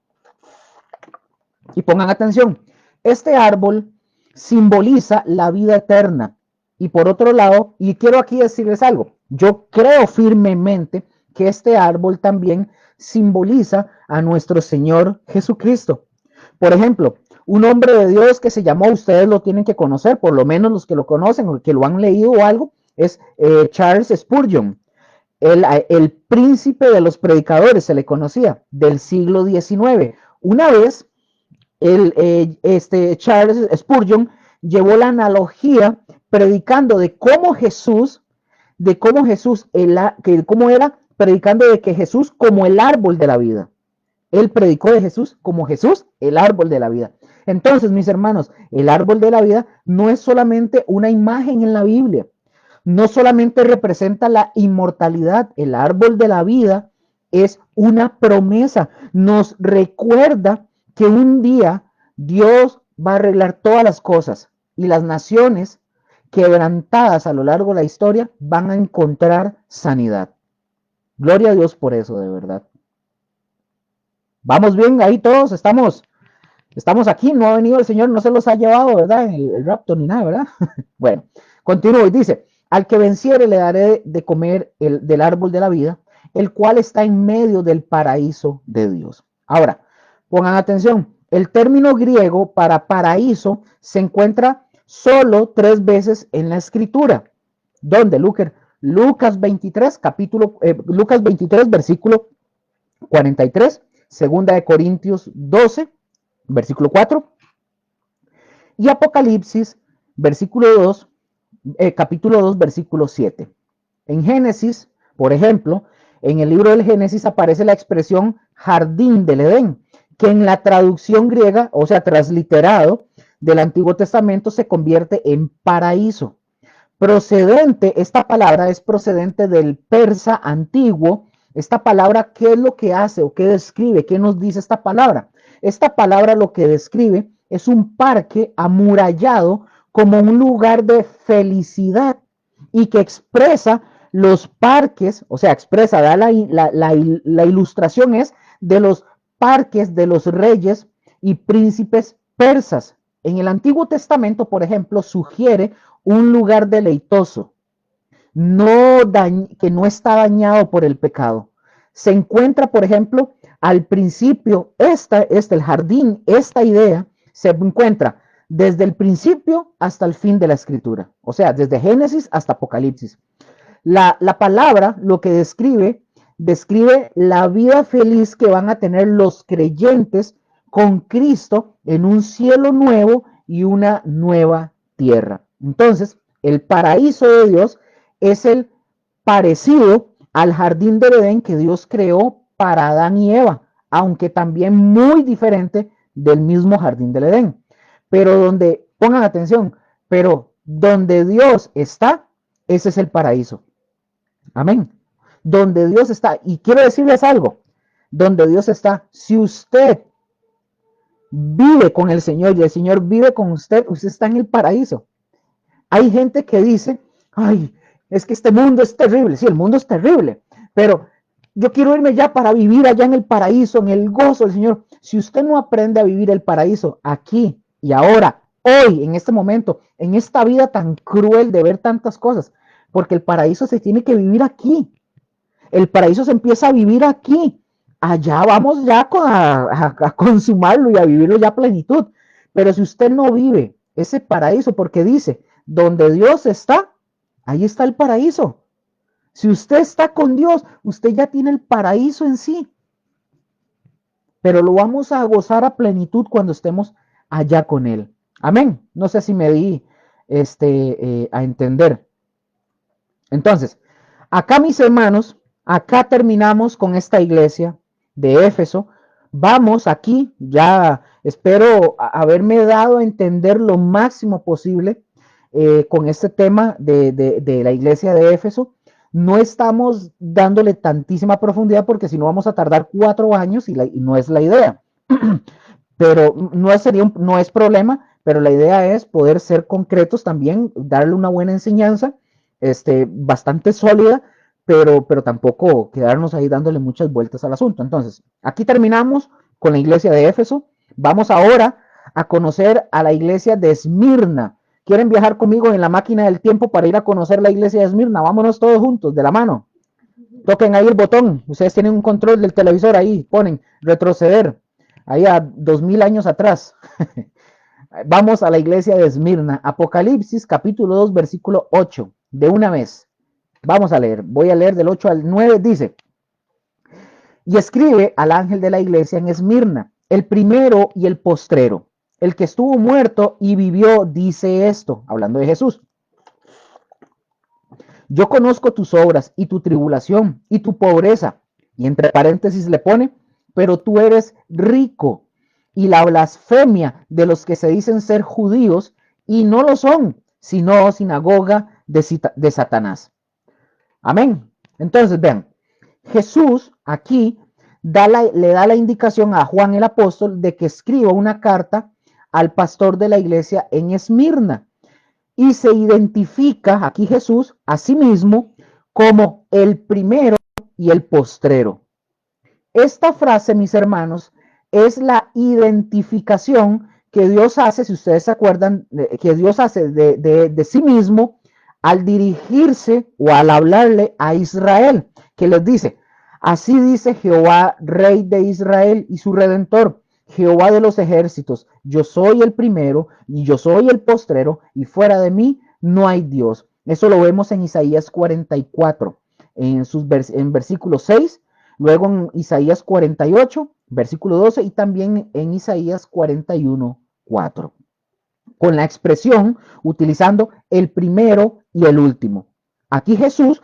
Y pongan atención, este árbol simboliza la vida eterna. Y por otro lado, y quiero aquí decirles algo, yo creo firmemente que este árbol también simboliza a nuestro Señor Jesucristo. Por ejemplo, un hombre de Dios que se llamó, ustedes lo tienen que conocer, por lo menos los que lo conocen o que lo han leído o algo, es Charles Spurgeon, el príncipe de los predicadores, se le conocía, del siglo XIX. Una vez, Charles Spurgeon llevó la analogía predicando cómo era predicando de que Jesús como el árbol de la vida. Él predicó de Jesús como Jesús, el árbol de la vida. Entonces, mis hermanos, el árbol de la vida no es solamente una imagen en la Biblia, no solamente representa la inmortalidad, el árbol de la vida es una promesa, nos recuerda que un día Dios va a arreglar todas las cosas y las naciones quebrantadas a lo largo de la historia van a encontrar sanidad. Gloria a Dios por eso, de verdad. Vamos bien ahí todos, estamos aquí, no ha venido el Señor, no se los ha llevado, ¿verdad? El rapto ni nada, ¿verdad? Bueno, continúo y dice, al que venciere le daré de comer del árbol de la vida, el cual está en medio del paraíso de Dios. Ahora, pongan atención, el término griego para paraíso se encuentra solo 3 veces en la escritura. ¿Dónde, Luker? Lucas 23, Lucas 23, versículo 43, segunda de Corintios 12, versículo 4, y Apocalipsis, capítulo 2, versículo 7. En Génesis, por ejemplo, en el libro del Génesis aparece la expresión jardín del Edén, que en la traducción griega, o sea, transliterado del Antiguo Testamento, se convierte en paraíso. Esta palabra es procedente del persa antiguo. Esta palabra, ¿qué es lo que hace o qué describe? ¿Qué nos dice esta palabra? Esta palabra lo que describe es un parque amurallado como un lugar de felicidad y que expresa los parques, o sea, expresa, da la ilustración es de los parques de los reyes y príncipes persas. En el Antiguo Testamento, por ejemplo, sugiere un lugar deleitoso, que no está dañado por el pecado. Se encuentra, por ejemplo, al principio, el jardín, esta idea se encuentra desde el principio hasta el fin de la escritura, o sea, desde Génesis hasta Apocalipsis. La palabra lo que describe la vida feliz que van a tener los creyentes con Cristo en un cielo nuevo y una nueva tierra. Entonces, el paraíso de Dios es el parecido al jardín de Edén que Dios creó para Adán y Eva, aunque también muy diferente del mismo jardín del Edén. Pero donde, pongan atención, pero donde Dios está, ese es el paraíso. Amén. Donde Dios está, y quiero decirles algo, donde Dios está, si usted vive con el Señor y el Señor vive con usted, usted está en el paraíso. Hay gente que dice, ay, es que este mundo es terrible. Sí, el mundo es terrible, pero yo quiero irme ya para vivir allá en el paraíso, en el gozo del Señor. Si usted no aprende a vivir el paraíso aquí y ahora, hoy, en este momento, en esta vida tan cruel de ver tantas cosas, porque el paraíso se tiene que vivir aquí. El paraíso se empieza a vivir aquí. Allá vamos ya a consumarlo y a vivirlo ya a plenitud. Pero si usted no vive ese paraíso, porque dice, donde Dios está, ahí está el paraíso. Si usted está con Dios, usted ya tiene el paraíso en sí. Pero lo vamos a gozar a plenitud cuando estemos allá con Él. Amén. No sé si me di a entender. Entonces, acá mis hermanos, acá terminamos con esta iglesia de Éfeso. Vamos aquí, ya espero haberme dado a entender lo máximo posible con este tema de la iglesia de Éfeso. No estamos dándole tantísima profundidad porque si no vamos a tardar 4 años y no es la idea. Pero no es problema, pero la idea es poder ser concretos también, darle una buena enseñanza, bastante sólida, pero tampoco quedarnos ahí dándole muchas vueltas al asunto. Entonces, aquí terminamos con la iglesia de Éfeso. Vamos ahora a conocer a la iglesia de Esmirna. ¿Quieren viajar conmigo en la máquina del tiempo para ir a conocer la iglesia de Esmirna? Vámonos todos juntos, de la mano. Toquen ahí el botón. Ustedes tienen un control del televisor ahí. Ponen retroceder. Ahí a 2000 años atrás. Vamos a la iglesia de Esmirna. Apocalipsis capítulo 2 versículo 8. De una vez. Vamos a leer. Voy a leer del 8 al 9. Dice. Y escribe al ángel de la iglesia en Esmirna, el primero y el postrero, el que estuvo muerto y vivió, dice esto, hablando de Jesús. Yo conozco tus obras y tu tribulación y tu pobreza. Y entre paréntesis le pone, pero tú eres rico. Y la blasfemia de los que se dicen ser judíos y no lo son, sino sinagoga de Satanás. Entonces, vean, Jesús aquí le da la indicación a Juan el apóstol de que escriba una carta al pastor de la iglesia en Esmirna. Y se identifica aquí Jesús a sí mismo como el primero y el postrero. Esta frase, mis hermanos, es la identificación que Dios hace, si ustedes se acuerdan, que Dios hace de sí mismo al dirigirse o al hablarle a Israel, que les dice, así dice Jehová, Rey de Israel y su Redentor, Jehová de los ejércitos, yo soy el primero y yo soy el postrero y fuera de mí no hay Dios. Eso lo vemos en Isaías 44, en versículo 6, luego en Isaías 48, versículo 12 y también en Isaías 41, 4. Con la expresión utilizando el primero y el último. Aquí Jesús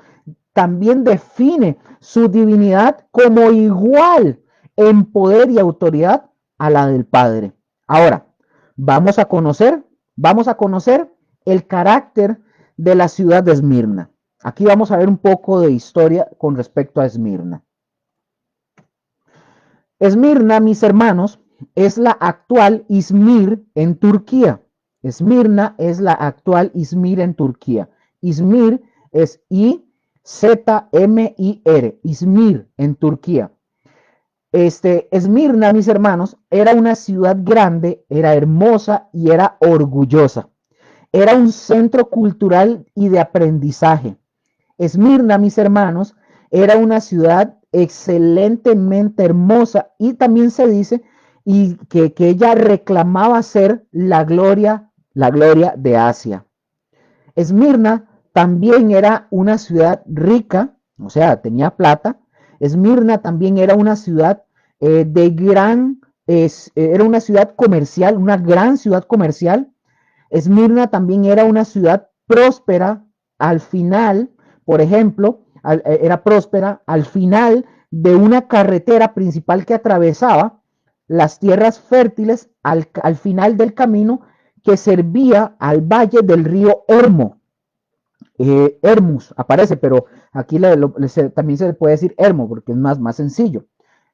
también define su divinidad como igual en poder y autoridad a la del Padre. Ahora, vamos a conocer el carácter de la ciudad de Esmirna. Aquí vamos a ver un poco de historia con respecto a Esmirna. Esmirna, mis hermanos, es la actual Izmir en Turquía. Esmirna es la actual Izmir en Turquía. Izmir es I-Z-M-I-R, Izmir en Turquía. Esmirna, mis hermanos, era una ciudad grande, era hermosa y era orgullosa. Era un centro cultural y de aprendizaje. Esmirna, mis hermanos, era una ciudad excelentemente hermosa y también se dice que ella reclamaba ser la gloria de Asia. Esmirna también era una ciudad rica, o sea, tenía plata. Esmirna también era una ciudad de gran, era una ciudad comercial, una gran ciudad comercial. Esmirna también era una ciudad próspera al final, por ejemplo, era próspera al final de una carretera principal que atravesaba las tierras fértiles al final del camino que servía al valle del río Hermo. Hermus aparece, pero aquí también se le puede decir Hermo porque es más sencillo.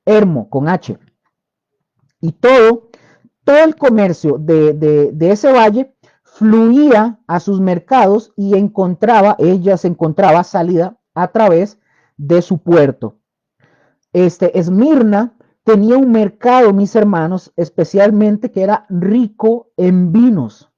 Hermo con H. Y todo el comercio de ese valle fluía a sus mercados y ella se encontraba salida a través de su puerto. Esmirna tenía un mercado, mis hermanos, especialmente que era rico en vinos.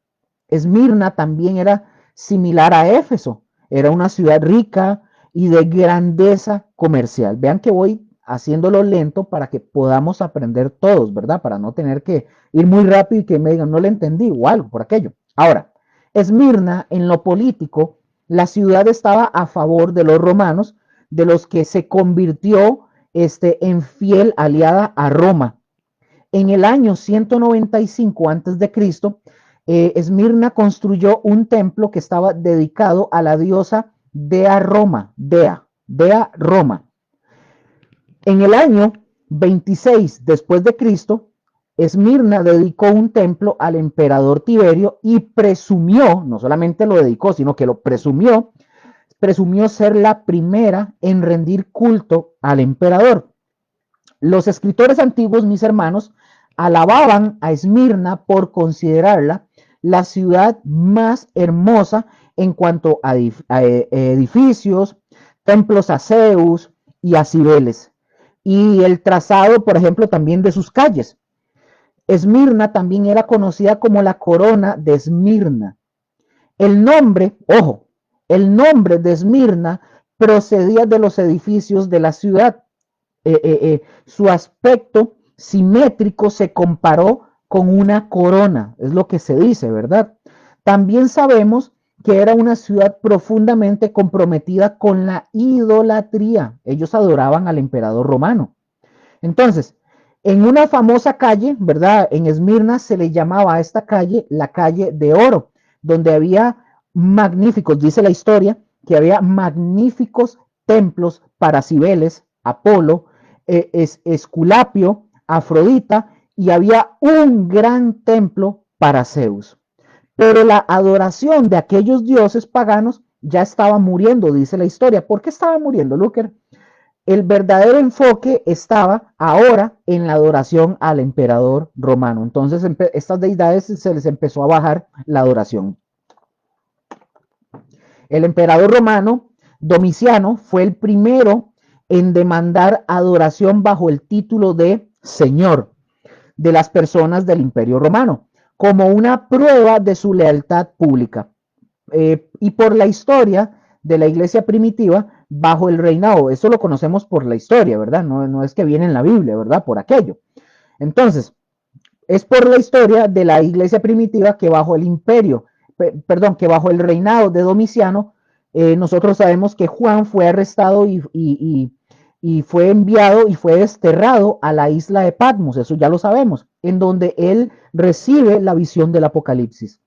Esmirna también era similar a Éfeso, era una ciudad rica y de grandeza comercial. Vean que voy haciéndolo lento para que podamos aprender todos, ¿verdad? Para no tener que ir muy rápido y que me digan, no le entendí o algo por aquello. Ahora, Esmirna, en lo político, la ciudad estaba a favor de los romanos, de los que se convirtió en fiel aliada a Roma. En el año 195 a.C., Esmirna construyó un templo que estaba dedicado a la diosa Dea Roma, Dea Roma. En el año 26 después de Cristo, Esmirna dedicó un templo al emperador Tiberio y presumió, no solamente lo dedicó, sino que lo presumió ser la primera en rendir culto al emperador. Los escritores antiguos, mis hermanos, alababan a Esmirna por considerarla la ciudad más hermosa en cuanto a edificios, templos a Zeus y a Cibeles. Y el trazado, por ejemplo, también de sus calles. Esmirna también era conocida como la corona de Esmirna. El nombre, ojo, el nombre de Esmirna procedía de los edificios de la ciudad. Su aspecto simétrico se comparó con una corona, es lo que se dice, ¿verdad? También sabemos que era una ciudad profundamente comprometida con la idolatría. Ellos adoraban al emperador romano. Entonces, en una famosa calle, ¿verdad? En Esmirna se le llamaba a esta calle la calle de oro, donde había magníficos, dice la historia, que había magníficos templos para Cibeles, Apolo, Esculapio, Afrodita, y había un gran templo para Zeus. Pero la adoración de aquellos dioses paganos ya estaba muriendo, dice la historia. ¿Por qué estaba muriendo, Luker? El verdadero enfoque estaba ahora en la adoración al emperador romano. Entonces, estas deidades se les empezó a bajar la adoración. El emperador romano, Domiciano, fue el primero en demandar adoración bajo el título de Señor de las personas del Imperio Romano, como una prueba de su lealtad pública. Y por la historia de la iglesia primitiva, bajo el reinado, eso lo conocemos por la historia, ¿verdad? No es que viene en la Biblia, ¿verdad? Por aquello. Entonces, es por la historia de la iglesia primitiva que bajo el imperio, que bajo el reinado de Domiciano, nosotros sabemos que Juan fue arrestado y fue enviado y fue desterrado a la isla de Patmos, eso ya lo sabemos, en donde él recibe la visión del Apocalipsis.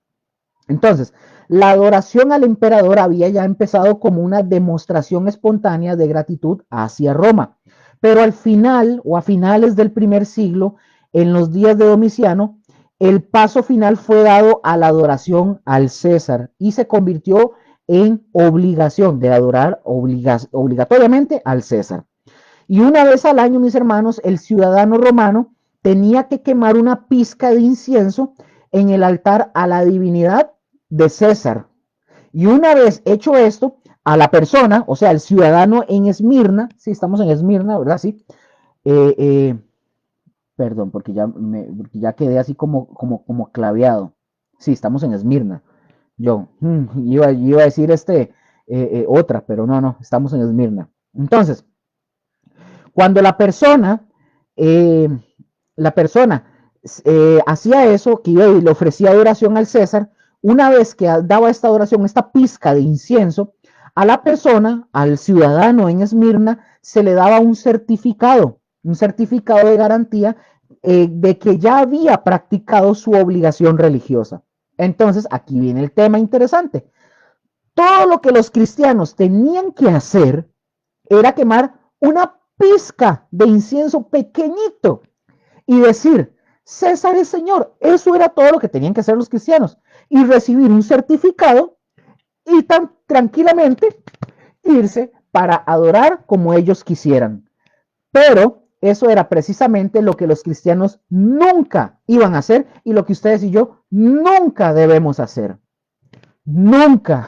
Entonces, la adoración al emperador había ya empezado como una demostración espontánea de gratitud hacia Roma. Pero al final o a finales del primer siglo, en los días de Domiciano, el paso final fue dado a la adoración al César y se convirtió en obligación de adorar obligatoriamente al César. Y una vez al año, mis hermanos, el ciudadano romano tenía que quemar una pizca de incienso en el altar a la divinidad de César. Y una vez hecho esto, a la persona, o sea, el ciudadano en Esmirna, sí, estamos en Esmirna, ¿verdad? Sí. Perdón, porque ya quedé así como claveado. Sí, estamos en Esmirna. Yo iba a decir otra, pero no, estamos en Esmirna. Entonces, cuando eh, la persona hacía eso, que iba y le ofrecía adoración al César, una vez que daba esta adoración, esta pizca de incienso, a la persona, al ciudadano en Esmirna, se le daba un certificado de garantía de que ya había practicado su obligación religiosa. Entonces, aquí viene el tema interesante. Todo lo que los cristianos tenían que hacer era quemar una pizca de incienso pequeñito y decir, César es Señor. Eso era todo lo que tenían que hacer los cristianos. Y recibir un certificado y tan tranquilamente irse para adorar como ellos quisieran. Pero eso era precisamente lo que los cristianos nunca iban a hacer y lo que ustedes y yo nunca debemos hacer. Nunca.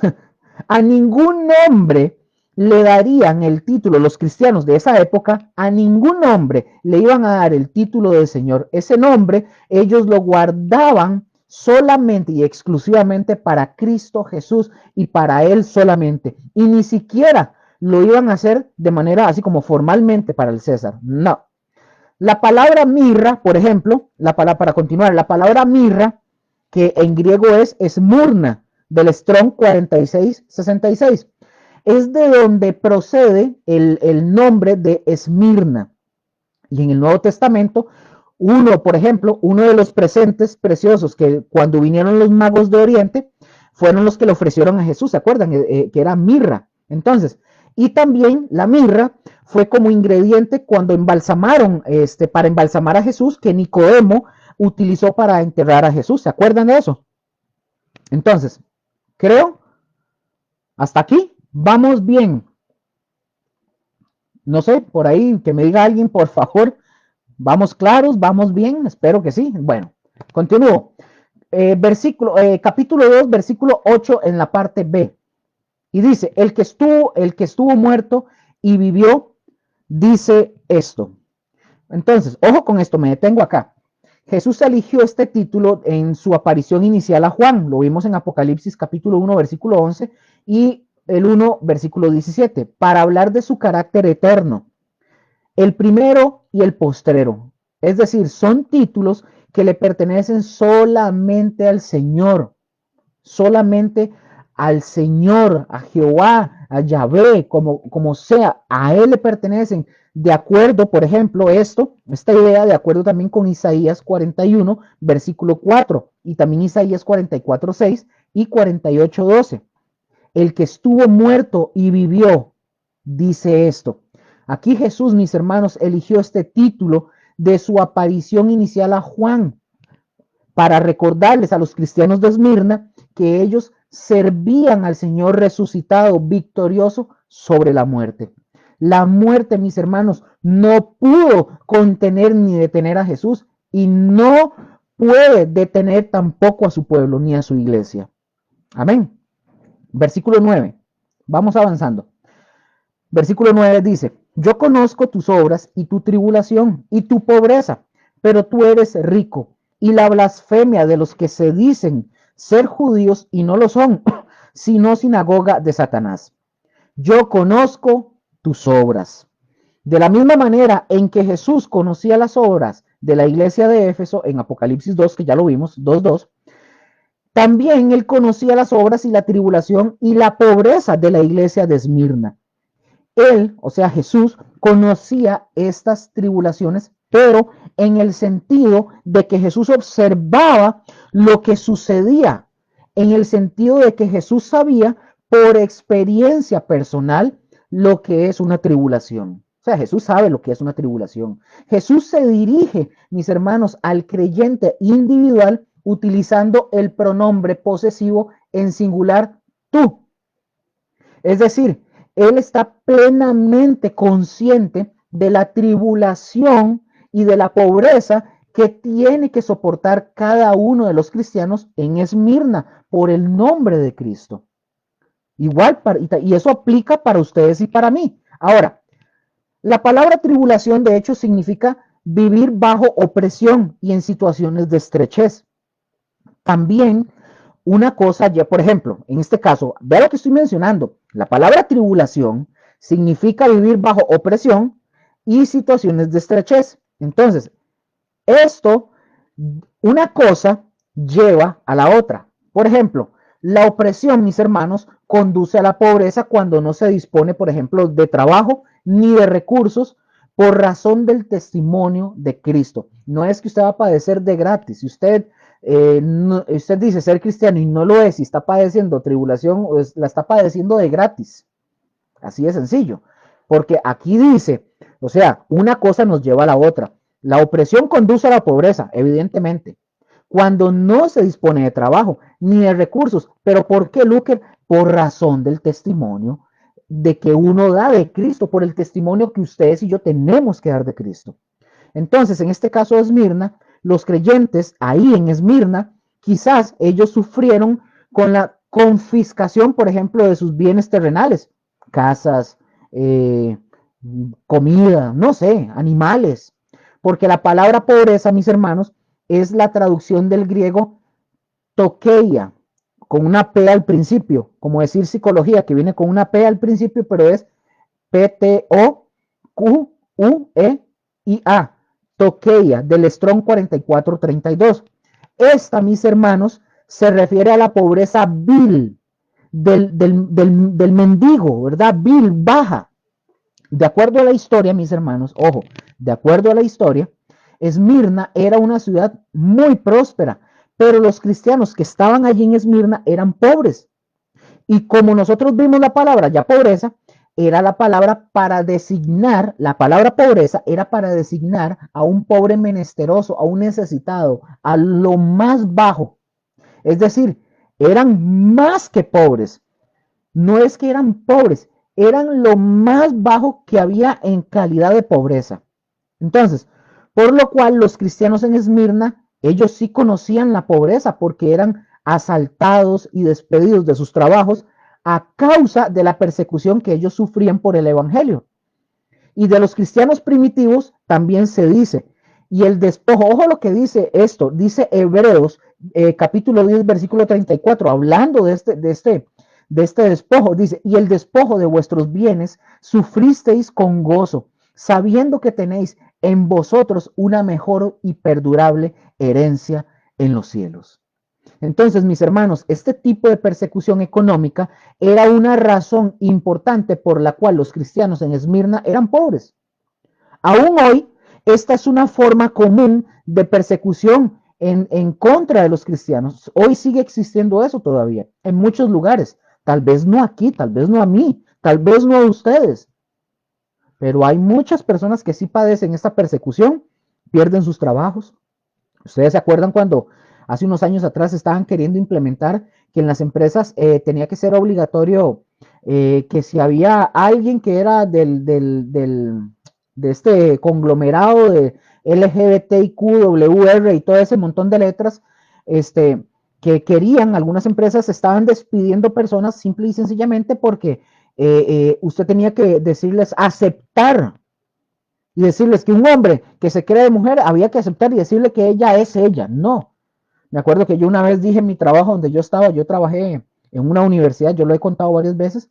A ningún hombre le darían el título, los cristianos de esa época, a ningún hombre le iban a dar el título de Señor. Ese nombre ellos lo guardaban solamente y exclusivamente para Cristo Jesús y para Él solamente. Y ni siquiera lo iban a hacer de manera así como formalmente para el César. No. La palabra mirra, por ejemplo, para continuar, la palabra mirra, que en griego es esmurna, del Strong 4666, es de donde procede el nombre de Esmirna. Y en el Nuevo Testamento, por ejemplo, uno de los presentes preciosos que cuando vinieron los magos de Oriente, fueron los que le ofrecieron a Jesús, ¿se acuerdan? Que era mirra. Entonces, y también la mirra fue como ingrediente cuando embalsamaron, para embalsamar a Jesús, que Nicodemo utilizó para enterrar a Jesús. ¿Se acuerdan de eso? Entonces, creo, hasta aquí, vamos bien. No sé, por ahí que me diga alguien, por favor, vamos claros, vamos bien, espero que sí. Bueno, continúo. Capítulo 2, versículo 8 en la parte B. Y dice, el que estuvo muerto y vivió, dice esto. Entonces, ojo con esto, me detengo acá. Jesús eligió este título en su aparición inicial a Juan. Lo vimos en Apocalipsis capítulo 1, versículo 11 y el 1, versículo 17, para hablar de su carácter eterno, el primero y el postrero. Es decir, son títulos que le pertenecen solamente al Señor, solamente al Señor, a Jehová, a Yahvé, como sea, a Él le pertenecen. De acuerdo, por ejemplo, esta idea, de acuerdo también con Isaías 41, versículo 4, y también Isaías 44, 6 y 48, 12. El que estuvo muerto y vivió, dice esto. Aquí Jesús, mis hermanos, eligió este título de su aparición inicial a Juan para recordarles a los cristianos de Esmirna que ellos servían al Señor resucitado, victorioso sobre la muerte. La muerte, mis hermanos, no pudo contener ni detener a Jesús y no puede detener tampoco a su pueblo ni a su iglesia. Amén. Versículo 9. Vamos avanzando. Versículo 9 dice, yo conozco tus obras y tu tribulación y tu pobreza, pero tú eres rico, y la blasfemia de los que se dicen ser judíos y no lo son, sino sinagoga de Satanás. Yo conozco tus obras. De la misma manera en que Jesús conocía las obras de la iglesia de Éfeso en Apocalipsis 2, que ya lo vimos, 2:2, también él conocía las obras y la tribulación y la pobreza de la iglesia de Esmirna. Él, o sea, Jesús, conocía estas tribulaciones, pero en el sentido de que Jesús observaba lo que sucedía, en el sentido de que Jesús sabía por experiencia personal lo que es una tribulación. O sea, Jesús sabe lo que es una tribulación. Jesús se dirige, mis hermanos, al creyente individual utilizando el pronombre posesivo en singular tú. Es decir, él está plenamente consciente de la tribulación y de la pobreza que tiene que soportar cada uno de los cristianos en Esmirna por el nombre de Cristo. Igual, y eso aplica para ustedes y para mí. Ahora, la palabra tribulación de hecho significa vivir bajo opresión y en situaciones de estrechez. También una cosa, ya por ejemplo, en este caso, vea lo que estoy mencionando. La palabra tribulación significa vivir bajo opresión y situaciones de estrechez. Entonces, esto, una cosa lleva a la otra. Por ejemplo, la opresión, mis hermanos, conduce a la pobreza cuando no se dispone, por ejemplo, de trabajo ni de recursos por razón del testimonio de Cristo. No es que usted va a padecer de gratis. Si usted dice ser cristiano y no lo es y está padeciendo tribulación, pues la está padeciendo de gratis. Así de sencillo. Porque aquí dice, o sea, una cosa nos lleva a la otra. La opresión conduce a la pobreza, evidentemente. Cuando no se dispone de trabajo ni de recursos. ¿Pero por qué, Luker? Por razón del testimonio de que uno da de Cristo, por el testimonio que ustedes y yo tenemos que dar de Cristo. Entonces, en este caso de Esmirna, los creyentes ahí en Esmirna, quizás ellos sufrieron con la confiscación, por ejemplo, de sus bienes terrenales, casas, eh, comida, no sé, animales. Porque la palabra pobreza, mis hermanos, es la traducción del griego tokeia, con una P al principio, como decir psicología, que viene con una P al principio, pero es P-T-O-Q-U-E-I-A, tokeia, del Strong 4432. Esta, mis hermanos, se refiere a la pobreza vil, del mendigo, ¿verdad? Vil, baja. De acuerdo a la historia, mis hermanos, ojo, de acuerdo a la historia, Esmirna era una ciudad muy próspera, pero los cristianos que estaban allí en Esmirna eran pobres. Y como nosotros vimos la palabra ya pobreza, era la palabra para designar, la palabra pobreza era para designar a un pobre menesteroso, a un necesitado, a lo más bajo. Es decir, eran más que pobres. No es que eran pobres, eran lo más bajo que había en calidad de pobreza. Entonces, por lo cual los cristianos en Esmirna, ellos sí conocían la pobreza porque eran asaltados y despedidos de sus trabajos a causa de la persecución que ellos sufrían por el Evangelio. Y de los cristianos primitivos también se dice. Y el despojo, ojo lo que dice esto, dice Hebreos capítulo 10, versículo 34, hablando de este despojo, dice, y el despojo de vuestros bienes sufristeis con gozo, sabiendo que tenéis en vosotros una mejor y perdurable herencia en los cielos. Entonces, mis hermanos, este tipo de persecución económica era una razón importante por la cual los cristianos en Esmirna eran pobres. Aún hoy, esta es una forma común de persecución en contra de los cristianos. Hoy sigue existiendo eso todavía, en muchos lugares. Tal vez no aquí, tal vez no a mí, tal vez no a ustedes. Pero hay muchas personas que sí padecen esta persecución, pierden sus trabajos. Ustedes se acuerdan cuando hace unos años atrás estaban queriendo implementar que en las empresas tenía que ser obligatorio que si había alguien que era de este conglomerado de LGBTIQWR y todo ese montón de letras, que querían, algunas empresas estaban despidiendo personas simple y sencillamente porque usted tenía que decirles aceptar y decirles que un hombre que se cree de mujer había que aceptar y decirle que ella es ella. No. Me acuerdo que yo una vez dije en mi trabajo donde yo estaba, yo trabajé en una universidad, yo lo he contado varias veces.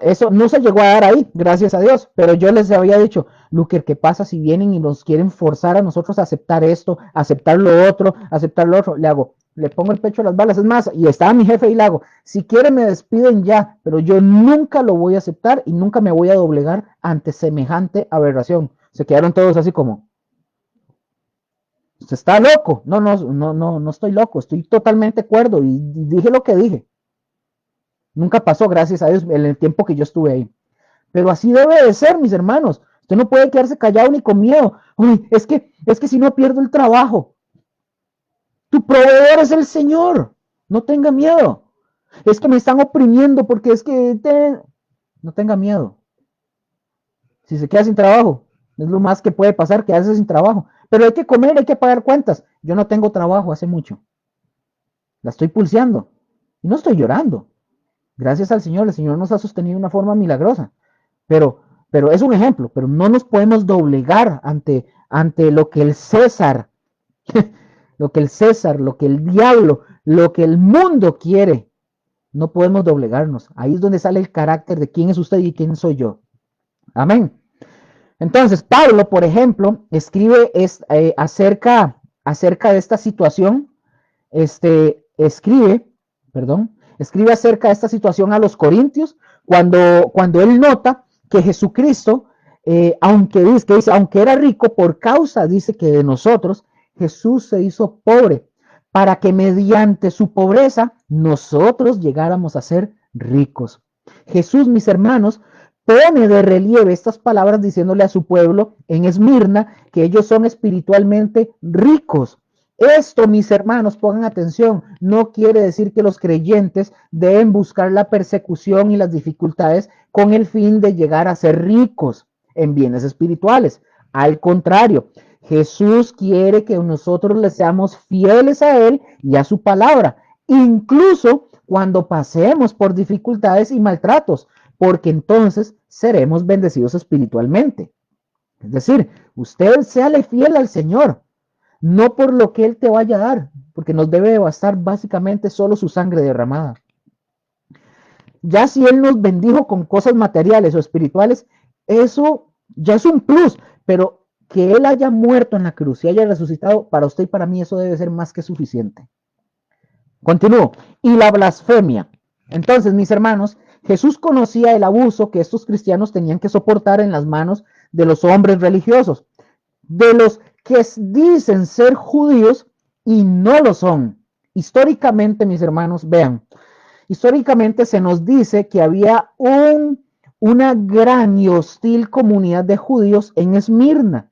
Eso no se llegó a dar ahí, gracias a Dios, pero yo les había dicho, Luker, ¿qué pasa si vienen y nos quieren forzar a nosotros a aceptar esto, aceptar lo otro, aceptar lo otro? Le hago, le pongo el pecho a las balas, es más, y estaba mi jefe y le hago, si quieren me despiden ya, pero yo nunca lo voy a aceptar y nunca me voy a doblegar ante semejante aberración. Se quedaron todos así como, ¿usted está loco? No, no, no, no, no estoy loco, estoy totalmente cuerdo y dije lo que dije. Nunca pasó, gracias a Dios, en el tiempo que yo estuve ahí. Pero así debe de ser, mis hermanos. Usted no puede quedarse callado ni con miedo. Uy, es que si no pierdo el trabajo. Tu proveedor es el Señor. No tenga miedo. Es que me están oprimiendo porque no tenga miedo. Si se queda sin trabajo, es lo más que puede pasar, quedarse sin trabajo. Pero hay que comer, hay que pagar cuentas. Yo no tengo trabajo hace mucho. La estoy pulseando. Y no estoy llorando. Gracias al Señor, el Señor nos ha sostenido de una forma milagrosa. Pero, pero es un ejemplo, pero no nos podemos doblegar ante lo que el César, lo que el diablo, lo que el mundo quiere. No podemos doblegarnos. Ahí es donde sale el carácter de quién es usted y quién soy yo. Amén. Entonces, Pablo, por ejemplo, escribe acerca de esta situación, escribe, escribe acerca de esta situación a los corintios, cuando él nota que Jesucristo, aunque era rico por causa, dice que de nosotros, Jesús se hizo pobre, para que mediante su pobreza nosotros llegáramos a ser ricos. Jesús, mis hermanos, pone de relieve estas palabras diciéndole a su pueblo en Esmirna que ellos son espiritualmente ricos. Esto, mis hermanos, pongan atención, no quiere decir que los creyentes deben buscar la persecución y las dificultades con el fin de llegar a ser ricos en bienes espirituales. Al contrario, Jesús quiere que nosotros le seamos fieles a Él y a su palabra, incluso cuando pasemos por dificultades y maltratos, porque entonces seremos bendecidos espiritualmente. Es decir, usted séale fiel al Señor, no por lo que Él te vaya a dar, porque nos debe bastar básicamente solo su sangre derramada. Ya si Él nos bendijo con cosas materiales o espirituales, eso ya es un plus, pero que Él haya muerto en la cruz y haya resucitado, para usted y para mí eso debe ser más que suficiente. Continúo. Y la blasfemia. Entonces, mis hermanos, Jesús conocía el abuso que estos cristianos tenían que soportar en las manos de los hombres religiosos, de los que dicen ser judíos y no lo son. Históricamente, mis hermanos, vean, históricamente se nos dice que había una gran y hostil comunidad de judíos en Esmirna.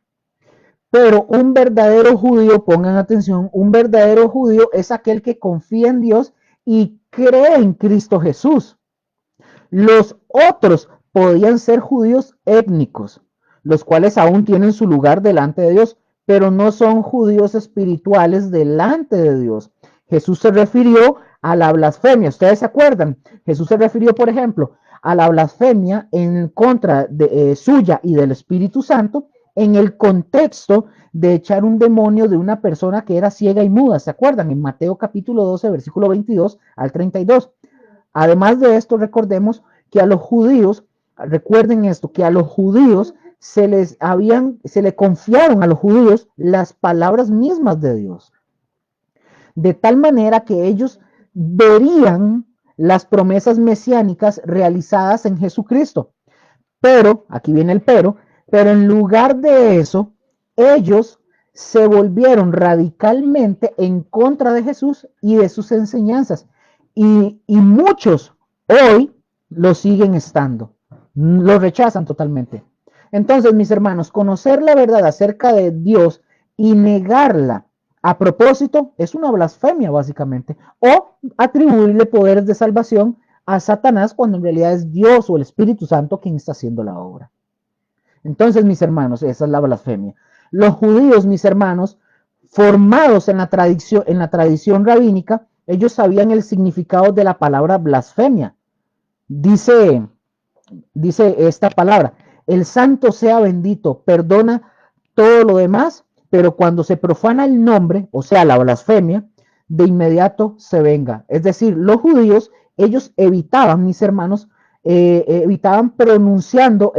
Pero un verdadero judío, pongan atención, un verdadero judío es aquel que confía en Dios y cree en Cristo Jesús. Los otros podían ser judíos étnicos, los cuales aún tienen su lugar delante de Dios, pero no son judíos espirituales delante de Dios. Jesús se refirió a la blasfemia. ¿Ustedes se acuerdan? Jesús se refirió, por ejemplo, a la blasfemia en contra de suya y del Espíritu Santo en el contexto de echar un demonio de una persona que era ciega y muda. ¿Se acuerdan? En Mateo capítulo 12, versículo 22 al 32. Además de esto, recordemos que a los judíos, recuerden esto, que a los judíos se le confiaron a los judíos las palabras mismas de Dios. De tal manera que ellos verían las promesas mesiánicas realizadas en Jesucristo. Pero, aquí viene el pero en lugar de eso, ellos se volvieron radicalmente en contra de Jesús y de sus enseñanzas. Y muchos hoy lo siguen estando, lo rechazan totalmente. Entonces, mis hermanos, conocer la verdad acerca de Dios y negarla a propósito es una blasfemia, básicamente, o atribuirle poderes de salvación a Satanás cuando en realidad es Dios o el Espíritu Santo quien está haciendo la obra. Entonces, mis hermanos, esa es la blasfemia. Los judíos, mis hermanos, formados en la tradición rabínica, ellos sabían el significado de la palabra blasfemia. Dice esta palabra: el santo sea bendito, perdona todo lo demás, pero cuando se profana el nombre, o sea, la blasfemia, de inmediato se venga. Es decir, los judíos, ellos evitaban, mis hermanos, evitaban pronunciando,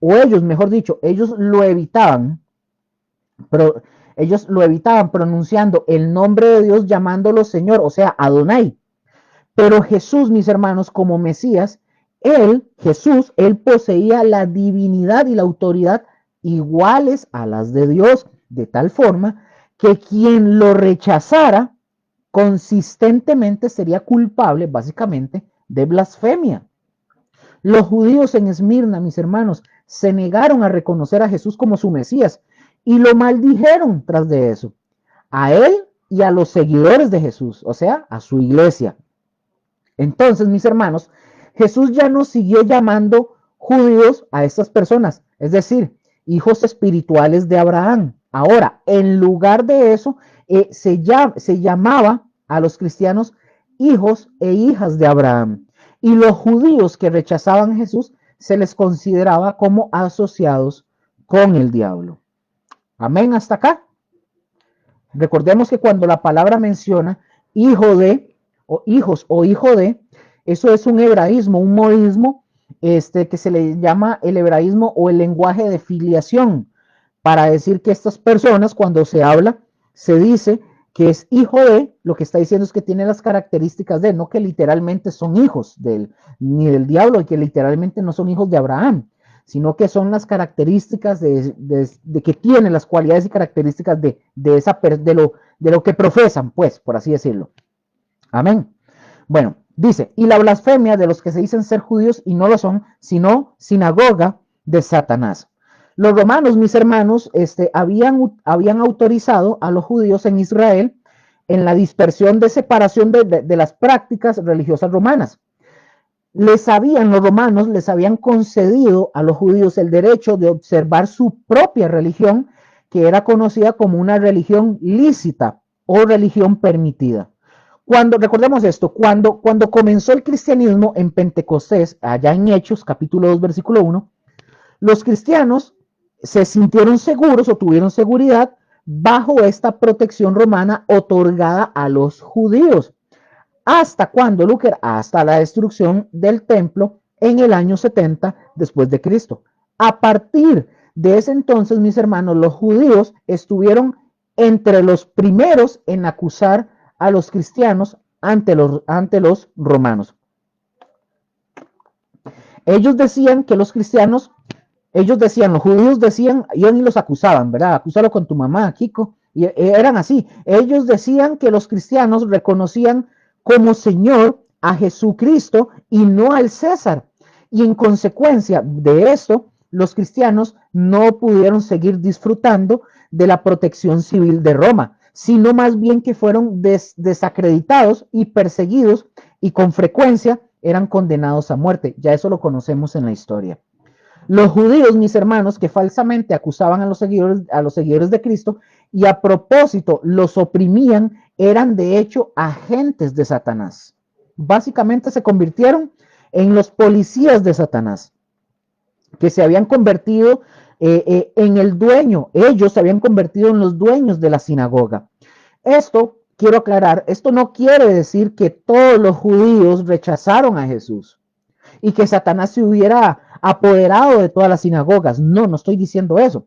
o ellos, mejor dicho, ellos lo evitaban pronunciando el nombre de Dios, llamándolo Señor, o sea, Adonai. Pero Jesús, mis hermanos, como Mesías, Jesús, él poseía la divinidad y la autoridad iguales a las de Dios, de tal forma que quien lo rechazara consistentemente sería culpable, básicamente, de blasfemia. Los judíos en Esmirna, mis hermanos, se negaron a reconocer a Jesús como su Mesías y lo maldijeron tras de eso, a él y a los seguidores de Jesús, o sea, a su iglesia. Entonces, mis hermanos, Jesús ya no siguió llamando judíos a estas personas, es decir, hijos espirituales de Abraham. Ahora, en lugar de eso, se llamaba a los cristianos hijos e hijas de Abraham. Y los judíos que rechazaban a Jesús se les consideraba como asociados con el diablo. Amén, hasta acá. Recordemos que cuando la palabra menciona hijo de, o hijos, o hijo de, eso es un hebraísmo, un modismo, que se le llama el hebraísmo o el lenguaje de filiación, para decir que estas personas, cuando se habla, se dice que es hijo de, lo que está diciendo es que tiene las características de, no que literalmente son hijos del, ni del diablo, y que literalmente no son hijos de Abraham, sino que son las características de que tienen las cualidades y características de lo que profesan, pues, por así decirlo. Amén. Bueno, dice, y la blasfemia de los que se dicen ser judíos y no lo son, sino sinagoga de Satanás. Los romanos, mis hermanos, habían autorizado a los judíos en Israel en la dispersión de separación de las prácticas religiosas romanas. Los romanos les habían concedido a los judíos el derecho de observar su propia religión, que era conocida como una religión lícita o religión permitida. Recordemos esto, cuando comenzó el cristianismo en Pentecostés, allá en Hechos, capítulo 2, versículo 1, los cristianos se sintieron seguros o tuvieron seguridad bajo esta protección romana otorgada a los judíos. ¿Hasta cuándo, Luker? Hasta la destrucción del templo en el año 70 después de Cristo. A partir de ese entonces, mis hermanos, los judíos estuvieron entre los primeros en acusar a los cristianos ante los romanos. Ellos decían que los cristianos, los judíos decían, y los acusaban, ¿verdad? Acúsalo con tu mamá, Kiko. Y eran así. Ellos decían que los cristianos reconocían como Señor a Jesucristo y no al César. Y en consecuencia de esto, los cristianos no pudieron seguir disfrutando de la protección civil de Roma, sino más bien que fueron desacreditados y perseguidos, y con frecuencia eran condenados a muerte. Ya eso lo conocemos en la historia. Los judíos, mis hermanos, que falsamente acusaban a los seguidores de Cristo y a propósito los oprimían, eran de hecho agentes de Satanás. Básicamente se convirtieron en los policías de Satanás, que se habían convertido en el dueño. Ellos se habían convertido en los dueños de la sinagoga. Esto, quiero aclarar, esto no quiere decir que todos los judíos rechazaron a Jesús y que Satanás se hubiera apoderado de todas las sinagogas. No, no estoy diciendo eso.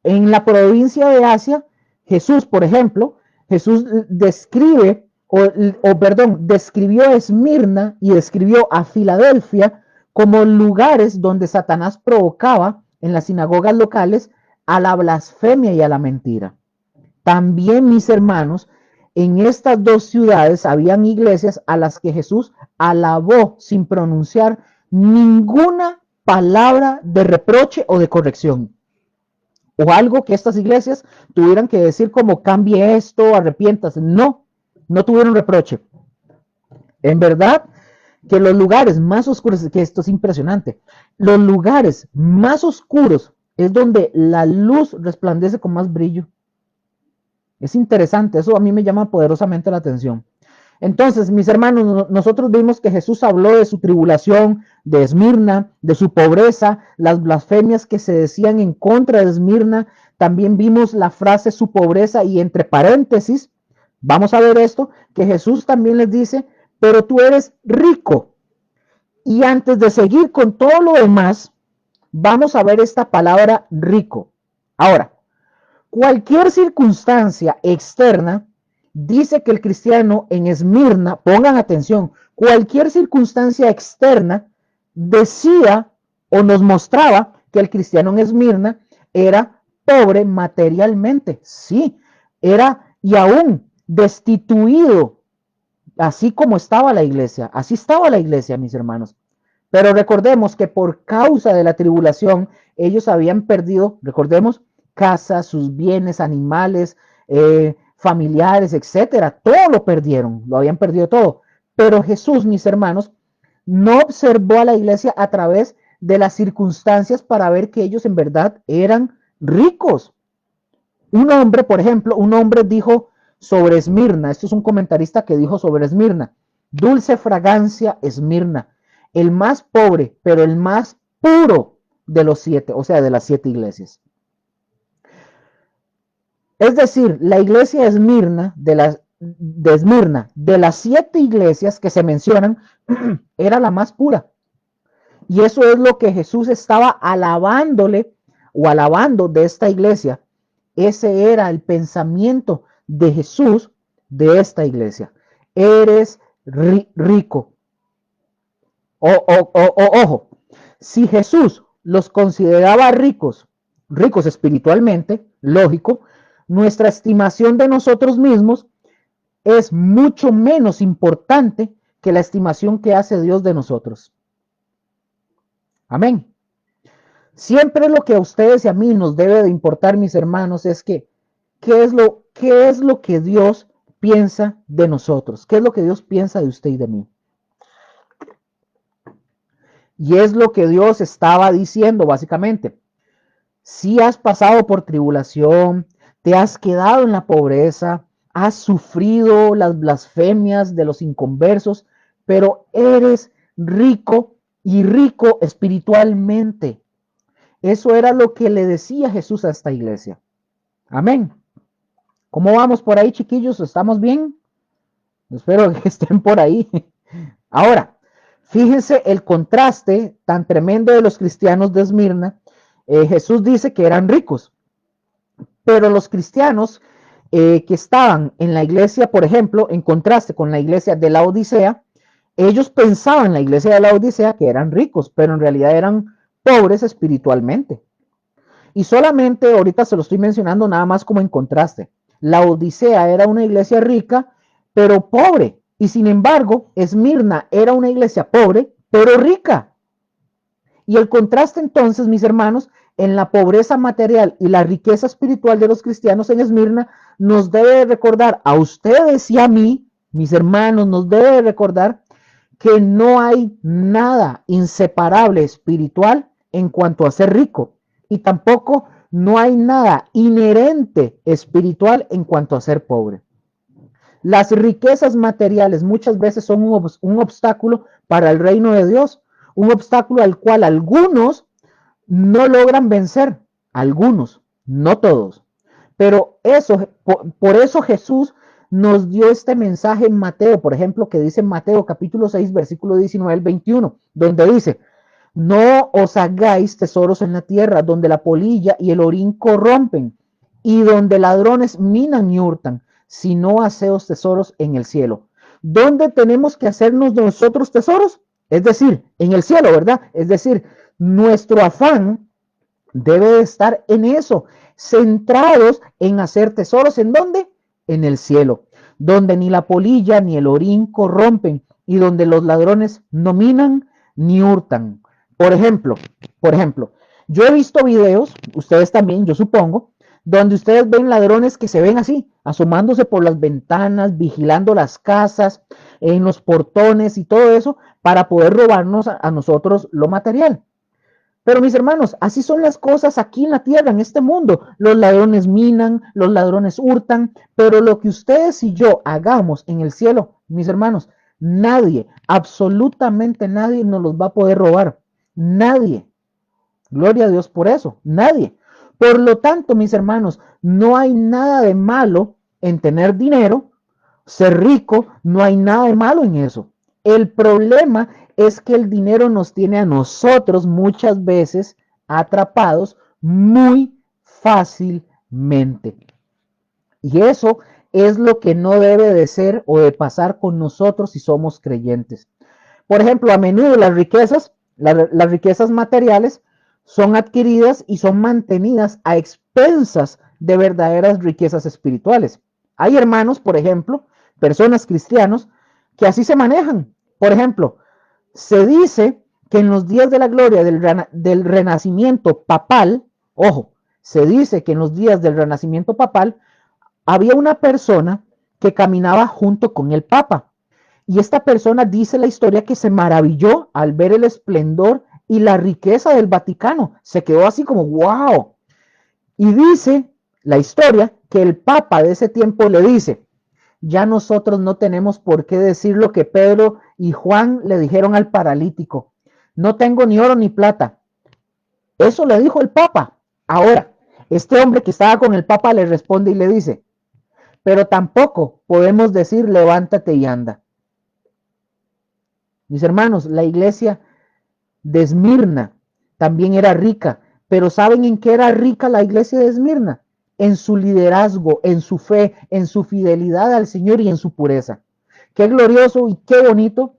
En la provincia de Asia, Jesús, por ejemplo, Jesús describió Esmirna y describió a Filadelfia como lugares donde Satanás provocaba en las sinagogas locales a la blasfemia y a la mentira. También, mis hermanos, en estas dos ciudades habían iglesias a las que Jesús alabó sin pronunciar ninguna palabra de reproche o de corrección, o algo que estas iglesias tuvieran que decir como cambie esto, arrepiéntase. No, no tuvieron reproche. En verdad que los lugares más oscuros, que esto es impresionante, los lugares más oscuros es donde la luz resplandece con más brillo. Es interesante, eso a mí me llama poderosamente la atención. Entonces, mis hermanos, nosotros vimos que Jesús habló de su tribulación, de Esmirna, de su pobreza, las blasfemias que se decían en contra de Esmirna. También vimos la frase su pobreza, y entre paréntesis, vamos a ver esto, que Jesús también les dice, pero tú eres rico. Y antes de seguir con todo lo demás, vamos a ver esta palabra rico. Ahora, cualquier circunstancia externa dice que el cristiano en Esmirna, pongan atención, cualquier circunstancia externa decía o nos mostraba que el cristiano en Esmirna era pobre materialmente. Sí, era y aún destituido, así como estaba la iglesia. Así estaba la iglesia, mis hermanos. Pero recordemos que por causa de la tribulación, ellos habían perdido, recordemos, casas, sus bienes, animales, familiares, etcétera. Todo lo perdieron, lo habían perdido todo. Pero Jesús, mis hermanos, no observó a la iglesia a través de las circunstancias para ver que ellos en verdad eran ricos. Un hombre, por ejemplo, dijo sobre Esmirna, esto es un comentarista que dijo sobre Esmirna, dulce fragancia Esmirna, el más pobre, pero el más puro de los 7, o sea, de las 7 iglesias. Es decir, la iglesia de Esmirna, de las 7 iglesias que se mencionan, era la más pura. Y eso es lo que Jesús estaba alabándole o alabando de esta iglesia. Ese era el pensamiento de Jesús de esta iglesia. Eres rico. Ojo, si Jesús los consideraba ricos, ricos espiritualmente, lógico, nuestra estimación de nosotros mismos es mucho menos importante que la estimación que hace Dios de nosotros. Amén. Siempre lo que a ustedes y a mí nos debe de importar, mis hermanos, es que qué es lo que Dios piensa de nosotros, qué es lo que Dios piensa de usted y de mí. Y es lo que Dios estaba diciendo básicamente. Si has pasado por tribulación, te has quedado en la pobreza, has sufrido las blasfemias de los inconversos, pero eres rico y rico espiritualmente. Eso era lo que le decía Jesús a esta iglesia. Amén. ¿Cómo vamos por ahí, chiquillos? ¿Estamos bien? Espero que estén por ahí. Ahora, fíjense el contraste tan tremendo de los cristianos de Esmirna. Jesús dice que eran ricos, pero los cristianos que estaban en la iglesia, por ejemplo, en contraste con la iglesia de la Odisea, ellos pensaban en la iglesia de la Odisea que eran ricos, pero en realidad eran pobres espiritualmente. Y solamente ahorita se lo estoy mencionando nada más como en contraste. La Odisea era una iglesia rica, pero pobre. Y sin embargo, Esmirna era una iglesia pobre, pero rica. Y el contraste entonces, mis hermanos, en la pobreza material y la riqueza espiritual de los cristianos en Esmirna, nos debe recordar a ustedes y a mí, mis hermanos, nos debe recordar que no hay nada inseparable espiritual en cuanto a ser rico. Y tampoco no hay nada inherente espiritual en cuanto a ser pobre. Las riquezas materiales muchas veces son un obstáculo para el reino de Dios, un obstáculo al cual algunos no logran vencer, algunos, no todos. Pero eso, por eso Jesús nos dio este mensaje en Mateo, por ejemplo, que dice en Mateo capítulo 6, versículo 19 al 21, donde dice, no os hagáis tesoros en la tierra, donde la polilla y el orín corrompen, y donde ladrones minan y hurtan, sino haceos tesoros en el cielo. ¿Dónde tenemos que hacernos nosotros tesoros? Es decir, en el cielo, ¿verdad? Es decir, nuestro afán debe de estar en eso, centrados en hacer tesoros. ¿En dónde? En el cielo, donde ni la polilla ni el orín corrompen y donde los ladrones no minan ni hurtan. Por ejemplo, yo he visto videos, ustedes también, yo supongo, donde ustedes ven ladrones que se ven así, asomándose por las ventanas, vigilando las casas, en los portones y todo eso, para poder robarnos a nosotros lo material. Pero mis hermanos, así son las cosas aquí en la tierra, en este mundo. Los ladrones minan, los ladrones hurtan, pero lo que ustedes y yo hagamos en el cielo, mis hermanos, nadie, absolutamente nadie nos los va a poder robar. Nadie. Gloria a Dios por eso, nadie. Por lo tanto, mis hermanos, no hay nada de malo en tener dinero, ser rico, no hay nada de malo en eso. El problema es que el dinero nos tiene a nosotros muchas veces atrapados muy fácilmente. Y eso es lo que no debe de ser o de pasar con nosotros si somos creyentes. Por ejemplo, a menudo las riquezas materiales son adquiridas y son mantenidas a expensas de verdaderas riquezas espirituales. Hay hermanos, por ejemplo, personas cristianos, que así se manejan. Por ejemplo, se dice que en los días de la gloria del renacimiento papal, ojo, se dice que en los días del renacimiento papal había una persona que caminaba junto con el Papa. Y esta persona dice la historia que se maravilló al ver el esplendor y la riqueza del Vaticano. Se quedó así como, wow. Y dice la historia que el Papa de ese tiempo le dice, ya nosotros no tenemos por qué decir lo que Pedro y Juan le dijeron al paralítico. No tengo ni oro ni plata. Eso le dijo el Papa. Ahora, Este hombre que estaba con el Papa le responde y le dice, pero tampoco podemos decir levántate y anda. Mis hermanos, la iglesia de Esmirna también era rica, pero ¿saben en qué era rica la iglesia de Esmirna? En su liderazgo, en su fe, en su fidelidad al Señor y en su pureza. Qué glorioso y qué bonito.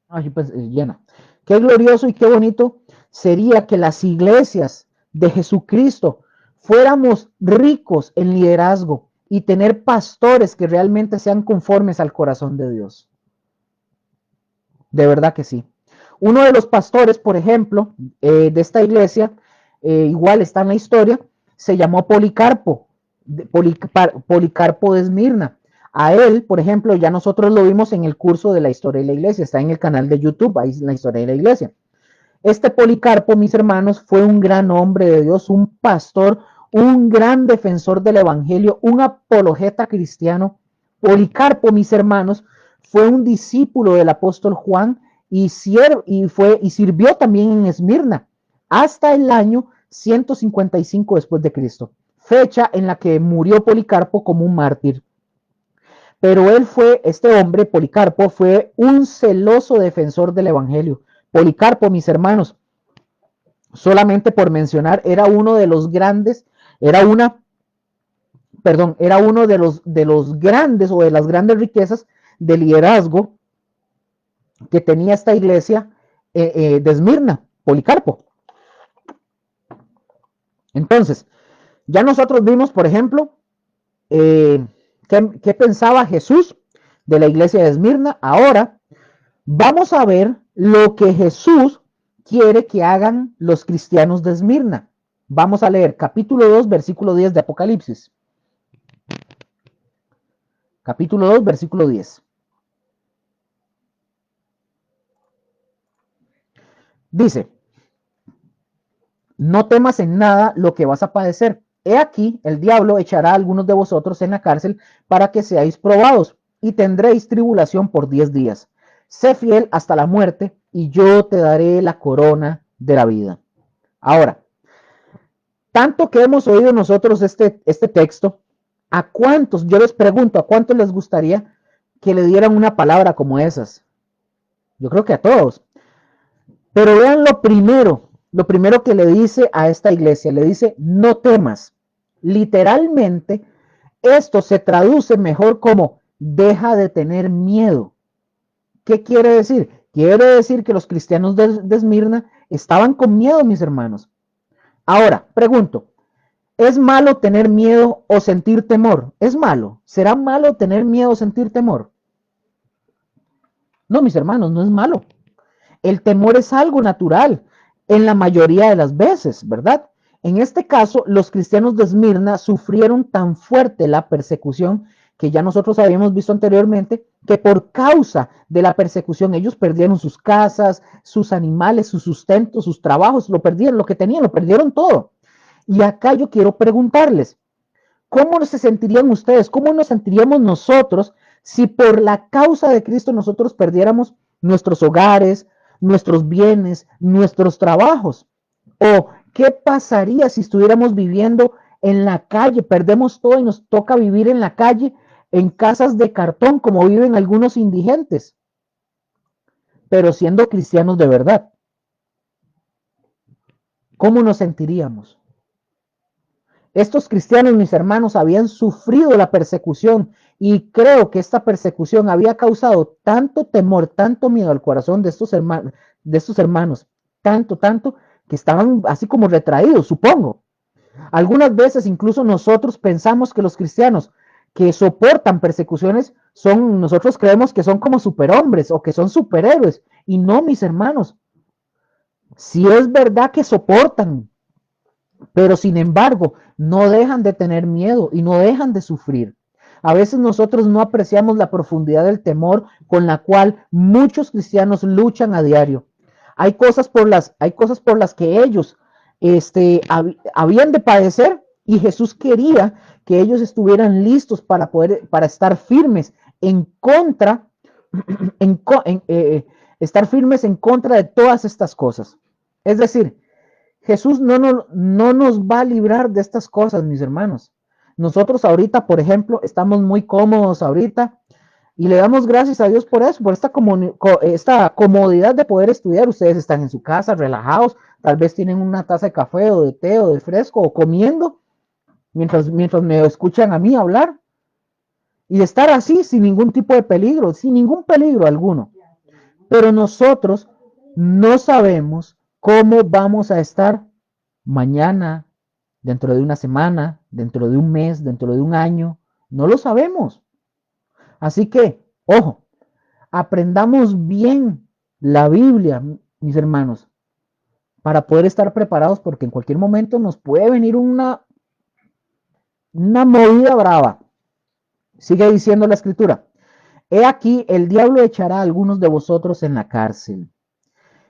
Ay, pues, llena. Qué glorioso y qué bonito sería que las iglesias de Jesucristo fuéramos ricos en liderazgo y tener pastores que realmente sean conformes al corazón de Dios. De verdad que sí. Uno de los pastores, por ejemplo, de esta iglesia, igual está en la historia, se llamó Policarpo, Policarpo de Esmirna. A él, por ejemplo, ya nosotros lo vimos en el curso de la historia de la iglesia, está en el canal de YouTube, ahí es la historia de la iglesia. Este Policarpo, mis hermanos, fue un gran hombre de Dios, un pastor, un gran defensor del evangelio, un apologeta cristiano. Policarpo, mis hermanos, fue un discípulo del apóstol Juan y sirvió también en Esmirna hasta el año 155 después de Cristo, fecha en la que murió Policarpo como un mártir. Pero este hombre, Policarpo, fue un celoso defensor del evangelio. Policarpo, mis hermanos, solamente por mencionar, era uno de los grandes, era uno de los grandes o de las grandes riquezas de liderazgo que tenía esta iglesia de Esmirna, Policarpo. Entonces, ya nosotros vimos, por ejemplo, qué pensaba Jesús de la iglesia de Esmirna. Ahora vamos a ver lo que Jesús quiere que hagan los cristianos de Esmirna. Vamos a leer capítulo 2, versículo 10 de Apocalipsis. Capítulo 2, versículo 10. Dice, no temas en nada lo que vas a padecer. He aquí, el diablo echará a algunos de vosotros en la cárcel para que seáis probados y tendréis tribulación por 10 días. Sé fiel hasta la muerte y yo te daré la corona de la vida. Ahora, tanto que hemos oído nosotros este texto, ¿a cuántos, yo les pregunto, a cuántos les gustaría que le dieran una palabra como esas? Yo creo que a todos. Pero vean lo primero que le dice a esta iglesia, le dice, no temas. Literalmente, esto se traduce mejor como, deja de tener miedo. ¿Qué quiere decir? Quiere decir que los cristianos de Esmirna estaban con miedo, mis hermanos. Ahora, pregunto, ¿es malo tener miedo o sentir temor? ¿Es malo? ¿Será malo tener miedo o sentir temor? No, mis hermanos, no es malo. El temor es algo natural en la mayoría de las veces, ¿verdad? En este caso, los cristianos de Esmirna sufrieron tan fuerte la persecución que ya nosotros habíamos visto anteriormente, que por causa de la persecución ellos perdieron sus casas, sus animales, su sustento, sus trabajos, lo perdieron, lo que tenían, lo perdieron todo. Y acá yo quiero preguntarles, ¿cómo se sentirían ustedes? ¿Cómo nos sentiríamos nosotros si por la causa de Cristo nosotros perdiéramos nuestros hogares, nuestros bienes, nuestros trabajos? ¿O qué pasaría si estuviéramos viviendo en la calle? Perdemos todo y nos toca vivir en la calle, en casas de cartón, como viven algunos indigentes, pero siendo cristianos de verdad. ¿Cómo nos sentiríamos? Estos cristianos, mis hermanos, habían sufrido la persecución y creo que esta persecución había causado tanto temor, tanto miedo al corazón de estos hermanos, tanto que estaban así como retraídos, supongo. Algunas veces incluso nosotros pensamos que los cristianos que soportan persecuciones nosotros creemos que son como superhombres o que son superhéroes. Y no, mis hermanos, si es verdad que soportan, pero sin embargo no dejan de tener miedo y no dejan de sufrir. A veces nosotros no apreciamos la profundidad del temor con la cual muchos cristianos luchan a diario. Hay cosas por las que ellos habían de padecer y Jesús quería que ellos estuvieran listos para estar firmes en contra, estar firmes en contra de todas estas cosas. Es decir, Jesús no nos va a librar de estas cosas, mis hermanos. Nosotros ahorita, por ejemplo, estamos muy cómodos ahorita y le damos gracias a Dios por eso, por esta comodidad de poder estudiar. Ustedes están en su casa, relajados, tal vez tienen una taza de café o de té o de fresco o comiendo mientras me escuchan a mí hablar y de estar así sin ningún tipo de peligro, sin ningún peligro alguno. Pero nosotros no sabemos cómo vamos a estar mañana, dentro de una semana, dentro de un mes, dentro de un año. No lo sabemos. Así que, ojo, aprendamos bien la Biblia, mis hermanos, para poder estar preparados porque en cualquier momento nos puede venir una movida brava. Sigue diciendo la escritura. He aquí, el diablo echará a algunos de vosotros en la cárcel.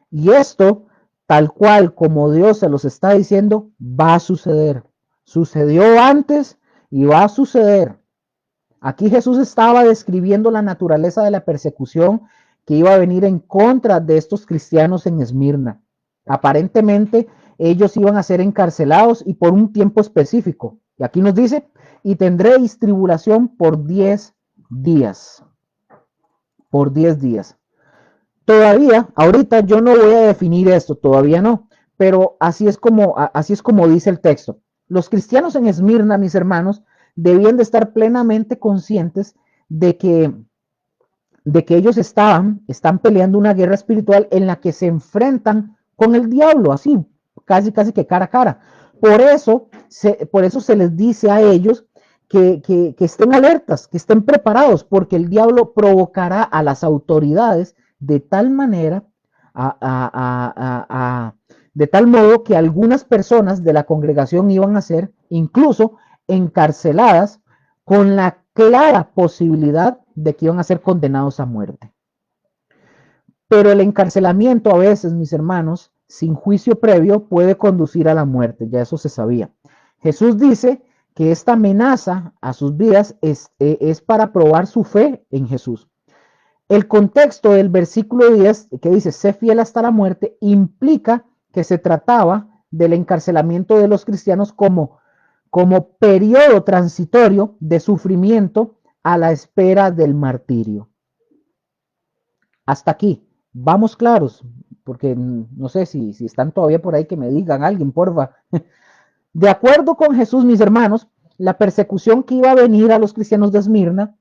Y esto, tal cual como Dios se los está diciendo, va a suceder. Sucedió antes y va a suceder. Aquí Jesús estaba describiendo la naturaleza de la persecución que iba a venir en contra de estos cristianos en Esmirna. Aparentemente ellos iban a ser encarcelados y por un tiempo específico. Y aquí nos dice, y tendréis tribulación por 10 días. Por 10 días. Todavía, ahorita yo no voy a definir esto, todavía no, pero así es como dice el texto. Los cristianos en Esmirna, mis hermanos, debían de estar plenamente conscientes de que, ellos están peleando una guerra espiritual en la que se enfrentan con el diablo, así, casi que cara a cara. Por eso se les dice a ellos que estén alertas, que estén preparados, porque el diablo provocará a las autoridades de tal manera, de tal modo que algunas personas de la congregación iban a ser incluso encarceladas con la clara posibilidad de que iban a ser condenados a muerte. Pero el encarcelamiento a veces, mis hermanos, sin juicio previo puede conducir a la muerte, ya eso se sabía. Jesús dice que esta amenaza a sus vidas es para probar su fe en Jesús. El contexto del versículo 10, que dice, sé fiel hasta la muerte, implica que se trataba del encarcelamiento de los cristianos como periodo transitorio de sufrimiento a la espera del martirio. Hasta aquí, vamos claros, porque no sé si están todavía por ahí, que me digan alguien, porfa. De acuerdo con Jesús, mis hermanos, la persecución que iba a venir a los cristianos de Esmirna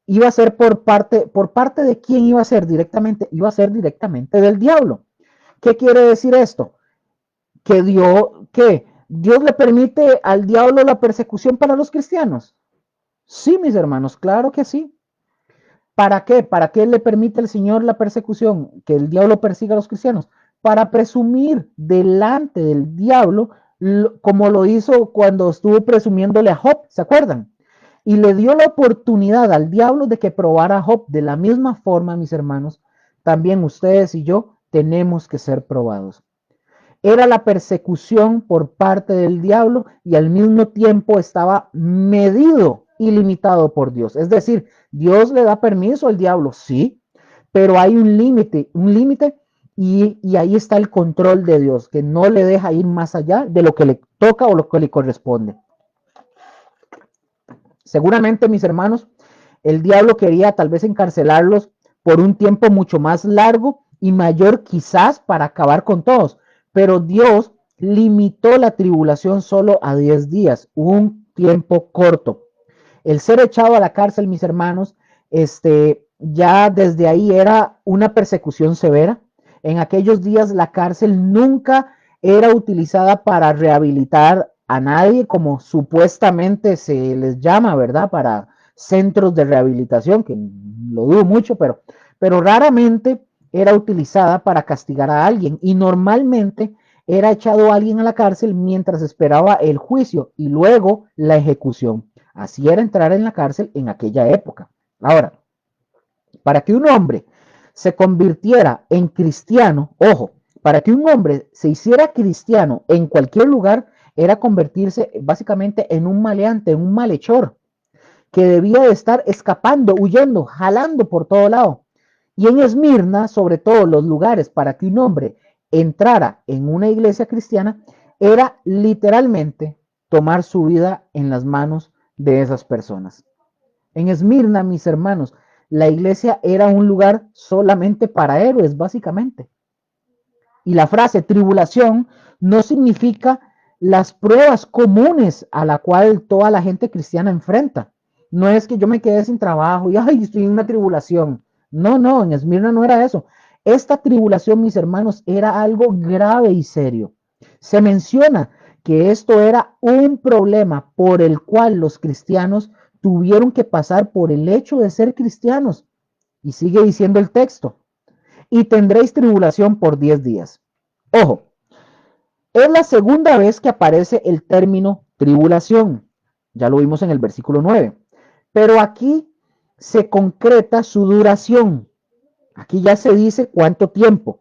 iba a ser por parte de quién iba a ser directamente, iba a ser directamente del diablo. ¿Qué quiere decir esto? Que Dios le permite al diablo la persecución para los cristianos. Sí, mis hermanos, claro que sí. ¿Para qué? ¿Para qué le permite el Señor la persecución? Que el diablo persiga a los cristianos. Para presumir delante del diablo, como lo hizo cuando estuvo presumiéndole a Job, ¿se acuerdan? Y le dio la oportunidad al diablo de que probara a Job. De la misma forma, mis hermanos, también ustedes y yo tenemos que ser probados. Era la persecución por parte del diablo y al mismo tiempo estaba medido y limitado por Dios. Es decir, Dios le da permiso al diablo, sí, pero hay un límite y ahí está el control de Dios, que no le deja ir más allá de lo que le toca o lo que le corresponde. Seguramente, mis hermanos, el diablo quería tal vez encarcelarlos por un tiempo mucho más largo y mayor quizás para acabar con todos, pero Dios limitó la tribulación solo a 10 días, un tiempo corto. El ser echado a la cárcel, mis hermanos, ya desde ahí era una persecución severa. En aquellos días la cárcel nunca era utilizada para rehabilitar a nadie, como supuestamente se les llama, ¿verdad? Para centros de rehabilitación, que lo dudo mucho, pero raramente era utilizada para castigar a alguien y normalmente era echado a alguien a la cárcel mientras esperaba el juicio y luego la ejecución. Así era entrar en la cárcel en aquella época. Ahora, para que un hombre se convirtiera en cristiano, ojo, para que un hombre se hiciera cristiano en cualquier lugar, era convertirse básicamente en un maleante, en un malhechor, que debía de estar escapando, huyendo, jalando por todo lado. Y en Esmirna, sobre todo los lugares para que un hombre entrara en una iglesia cristiana era literalmente tomar su vida en las manos de esas personas. En Esmirna, mis hermanos, la iglesia era un lugar solamente para héroes, básicamente. Y la frase tribulación no significa las pruebas comunes a la cual toda la gente cristiana enfrenta. No es que yo me quedé sin trabajo y ay, estoy en una tribulación. No, no, en Esmirna no era eso. Esta tribulación, mis hermanos, era algo grave y serio. Se menciona que esto era un problema por el cual los cristianos tuvieron que pasar por el hecho de ser cristianos. Y sigue diciendo el texto, y tendréis tribulación por 10 días. Ojo, es la segunda vez que aparece el término tribulación. Ya lo vimos en el versículo 9. Pero aquí se concreta su duración. Aquí ya se dice cuánto tiempo.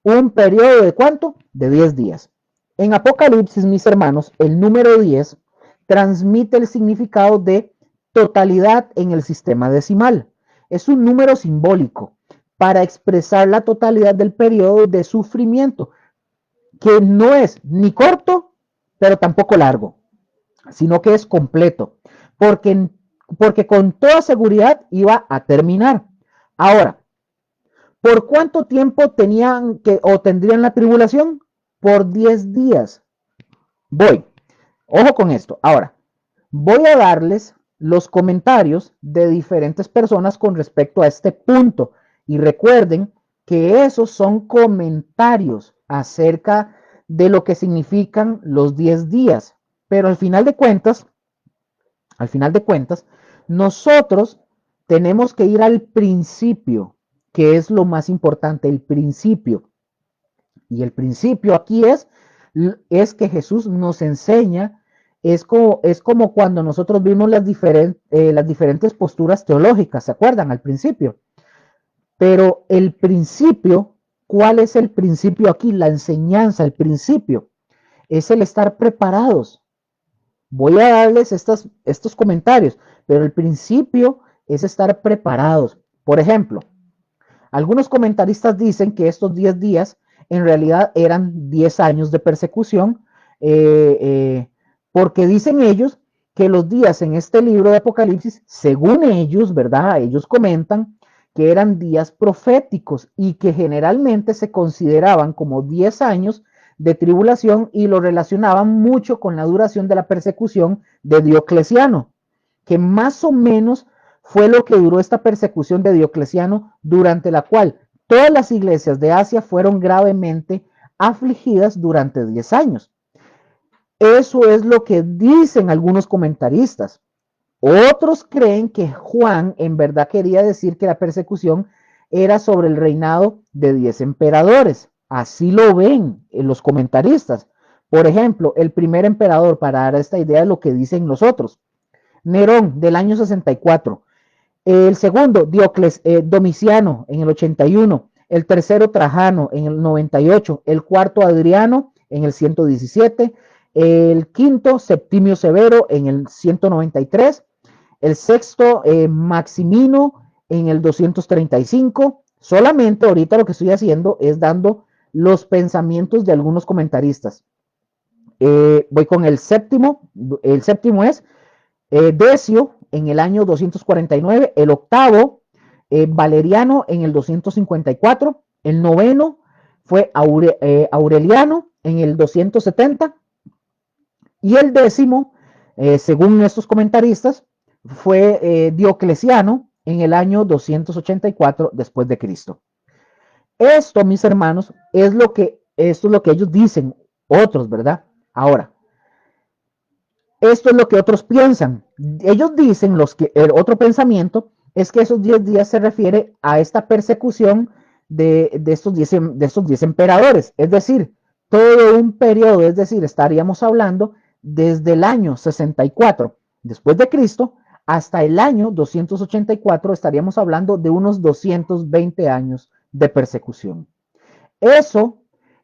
Un periodo de cuánto? De 10 días. En Apocalipsis, mis hermanos, el número 10 transmite el significado de totalidad en el sistema decimal. Es un número simbólico para expresar la totalidad del periodo de sufrimiento, que no es ni corto, pero tampoco largo, sino que es completo, porque con toda seguridad iba a terminar. Ahora, ¿por cuánto tiempo tenían que o tendrían la tribulación? Por 10 días. Voy, ojo con esto. Ahora, voy a darles los comentarios de diferentes personas con respecto a este punto. Y recuerden que esos son comentarios acerca de lo que significan los 10 días. Pero al final de cuentas, nosotros tenemos que ir al principio, que es lo más importante, el principio. Y el principio aquí es que Jesús nos enseña, es como cuando nosotros vimos las diferentes posturas teológicas, ¿se acuerdan? Al principio. Pero el principio, ¿cuál es el principio aquí? La enseñanza, el principio, es el estar preparados. Voy a darles estos comentarios, pero el principio es estar preparados. Por ejemplo, algunos comentaristas dicen que estos 10 días en realidad eran 10 años de persecución, porque dicen ellos que los días en este libro de Apocalipsis, según ellos, ¿verdad? Ellos comentan que eran días proféticos y que generalmente se consideraban como 10 años de tribulación y lo relacionaban mucho con la duración de la persecución de Diocleciano, que más o menos fue lo que duró esta persecución de Diocleciano, durante la cual todas las iglesias de Asia fueron gravemente afligidas durante 10 años. Eso es lo que dicen algunos comentaristas. Otros creen que Juan en verdad quería decir que la persecución era sobre el reinado de 10 emperadores. Así lo ven los comentaristas. Por ejemplo, el primer emperador, para dar esta idea de lo que dicen los otros, Nerón, del año 64. El segundo, Domiciano, en el 81. El tercero, Trajano, en el 98. El cuarto, Adriano, en el 117. El quinto, Septimio Severo, en el 193. El sexto, Maximino, en el 235. Solamente ahorita lo que estoy haciendo es dando los pensamientos de algunos comentaristas. Voy con el séptimo. El séptimo es Decio en el año 249, el octavo, Valeriano en el 254, el noveno fue Aureliano en el 270 y el décimo, según estos comentaristas, fue Diocleciano en el año 284 después de Cristo. Esto, mis hermanos, esto es lo que ellos dicen, otros, ¿verdad? Ahora, esto es lo que otros piensan. Ellos dicen, el otro pensamiento es que esos 10 días se refiere a esta persecución de estos 10 emperadores. Es decir, todo un periodo, es decir, estaríamos hablando desde el año 64 después de Cristo hasta el año 284, estaríamos hablando de unos 220 años de persecución. Eso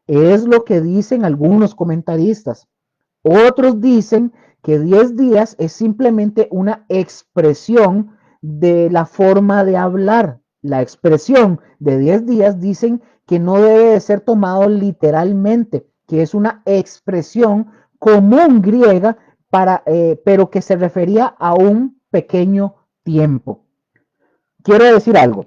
es lo que dicen algunos comentaristas. Otros dicen que 10 días es simplemente una expresión de la forma de hablar. La expresión de 10 días dicen que no debe de ser tomado literalmente, que es una expresión común griega, pero que se refería a un pequeño tiempo. Quiero decir algo.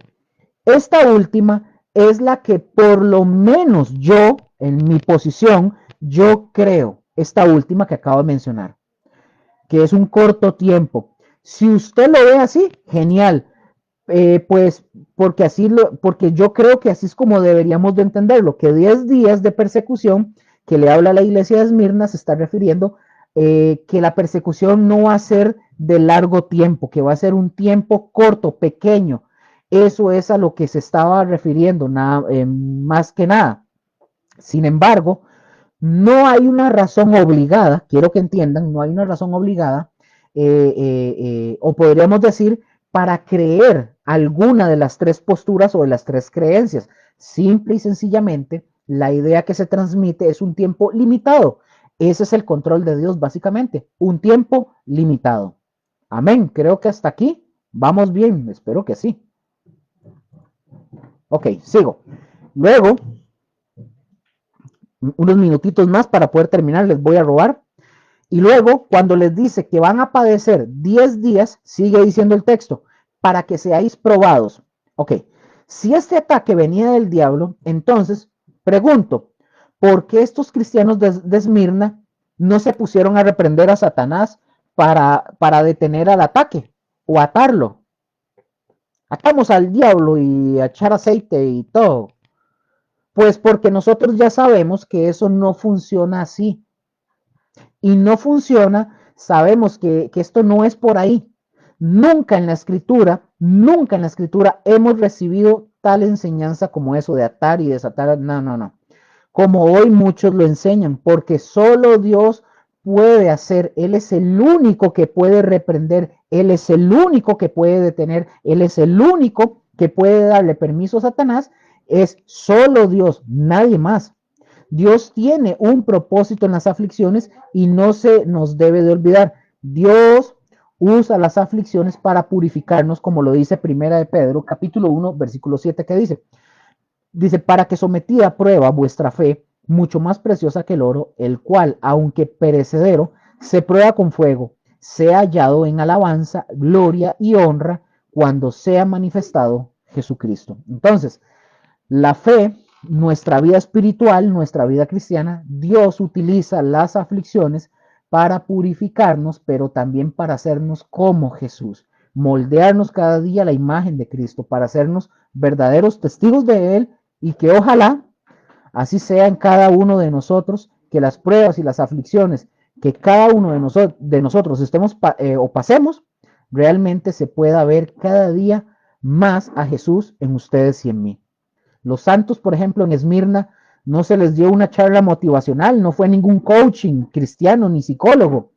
Esta última es la que por lo menos yo, en mi posición, yo creo, esta última que acabo de mencionar, que es un corto tiempo. Si usted lo ve así, genial. Pues porque yo creo que así es como deberíamos de entenderlo, que 10 días de persecución que le habla a la iglesia de Esmirna se está refiriendo que la persecución no va a ser de largo tiempo, que va a ser un tiempo corto, pequeño. Eso es a lo que se estaba refiriendo, más que nada. Sin embargo, no hay una razón obligada, quiero que entiendan, no hay una razón obligada, o podríamos decir, para creer alguna de las tres posturas o de las tres creencias. Simple y sencillamente, la idea que se transmite es un tiempo limitado. Ese es el control de Dios, básicamente, un tiempo limitado. Amén. Creo que hasta aquí vamos bien, espero que sí. Ok, sigo. Luego, unos minutitos más para poder terminar, les voy a robar. Y luego, cuando les dice que van a padecer 10 días, sigue diciendo el texto, para que seáis probados. Ok, si este ataque venía del diablo, entonces, pregunto, ¿por qué estos cristianos de Esmirna no se pusieron a reprender a Satanás para detener al ataque o atarlo? Atamos al diablo y a echar aceite y todo. Pues porque nosotros ya sabemos que eso no funciona así. Y no funciona, sabemos que esto no es por ahí. Nunca en la escritura hemos recibido tal enseñanza como eso de atar y desatar. No, no, no. Como hoy muchos lo enseñan, porque solo Dios puede hacer. Él es el único que puede reprender. Él es el único que puede detener. Él es el único que puede darle permiso a Satanás. Es solo Dios, nadie más. Dios tiene un propósito en las aflicciones y no se nos debe de olvidar. Dios usa las aflicciones para purificarnos, como lo dice Primera de Pedro, capítulo 1, versículo 7, que dice, para que sometida a prueba vuestra fe, mucho más preciosa que el oro, el cual, aunque perecedero, se prueba con fuego, sea hallado en alabanza, gloria y honra cuando sea manifestado Jesucristo. Entonces, la fe, nuestra vida espiritual, nuestra vida cristiana, Dios utiliza las aflicciones para purificarnos, pero también para hacernos como Jesús, moldearnos cada día a la imagen de Cristo, para hacernos verdaderos testigos de Él y que ojalá así sea en cada uno de nosotros, que las pruebas y las aflicciones que cada uno de nosotros estemos o pasemos, realmente se pueda ver cada día más a Jesús en ustedes y en mí. Los santos, por ejemplo, en Esmirna, no se les dio una charla motivacional, no fue ningún coaching cristiano ni psicólogo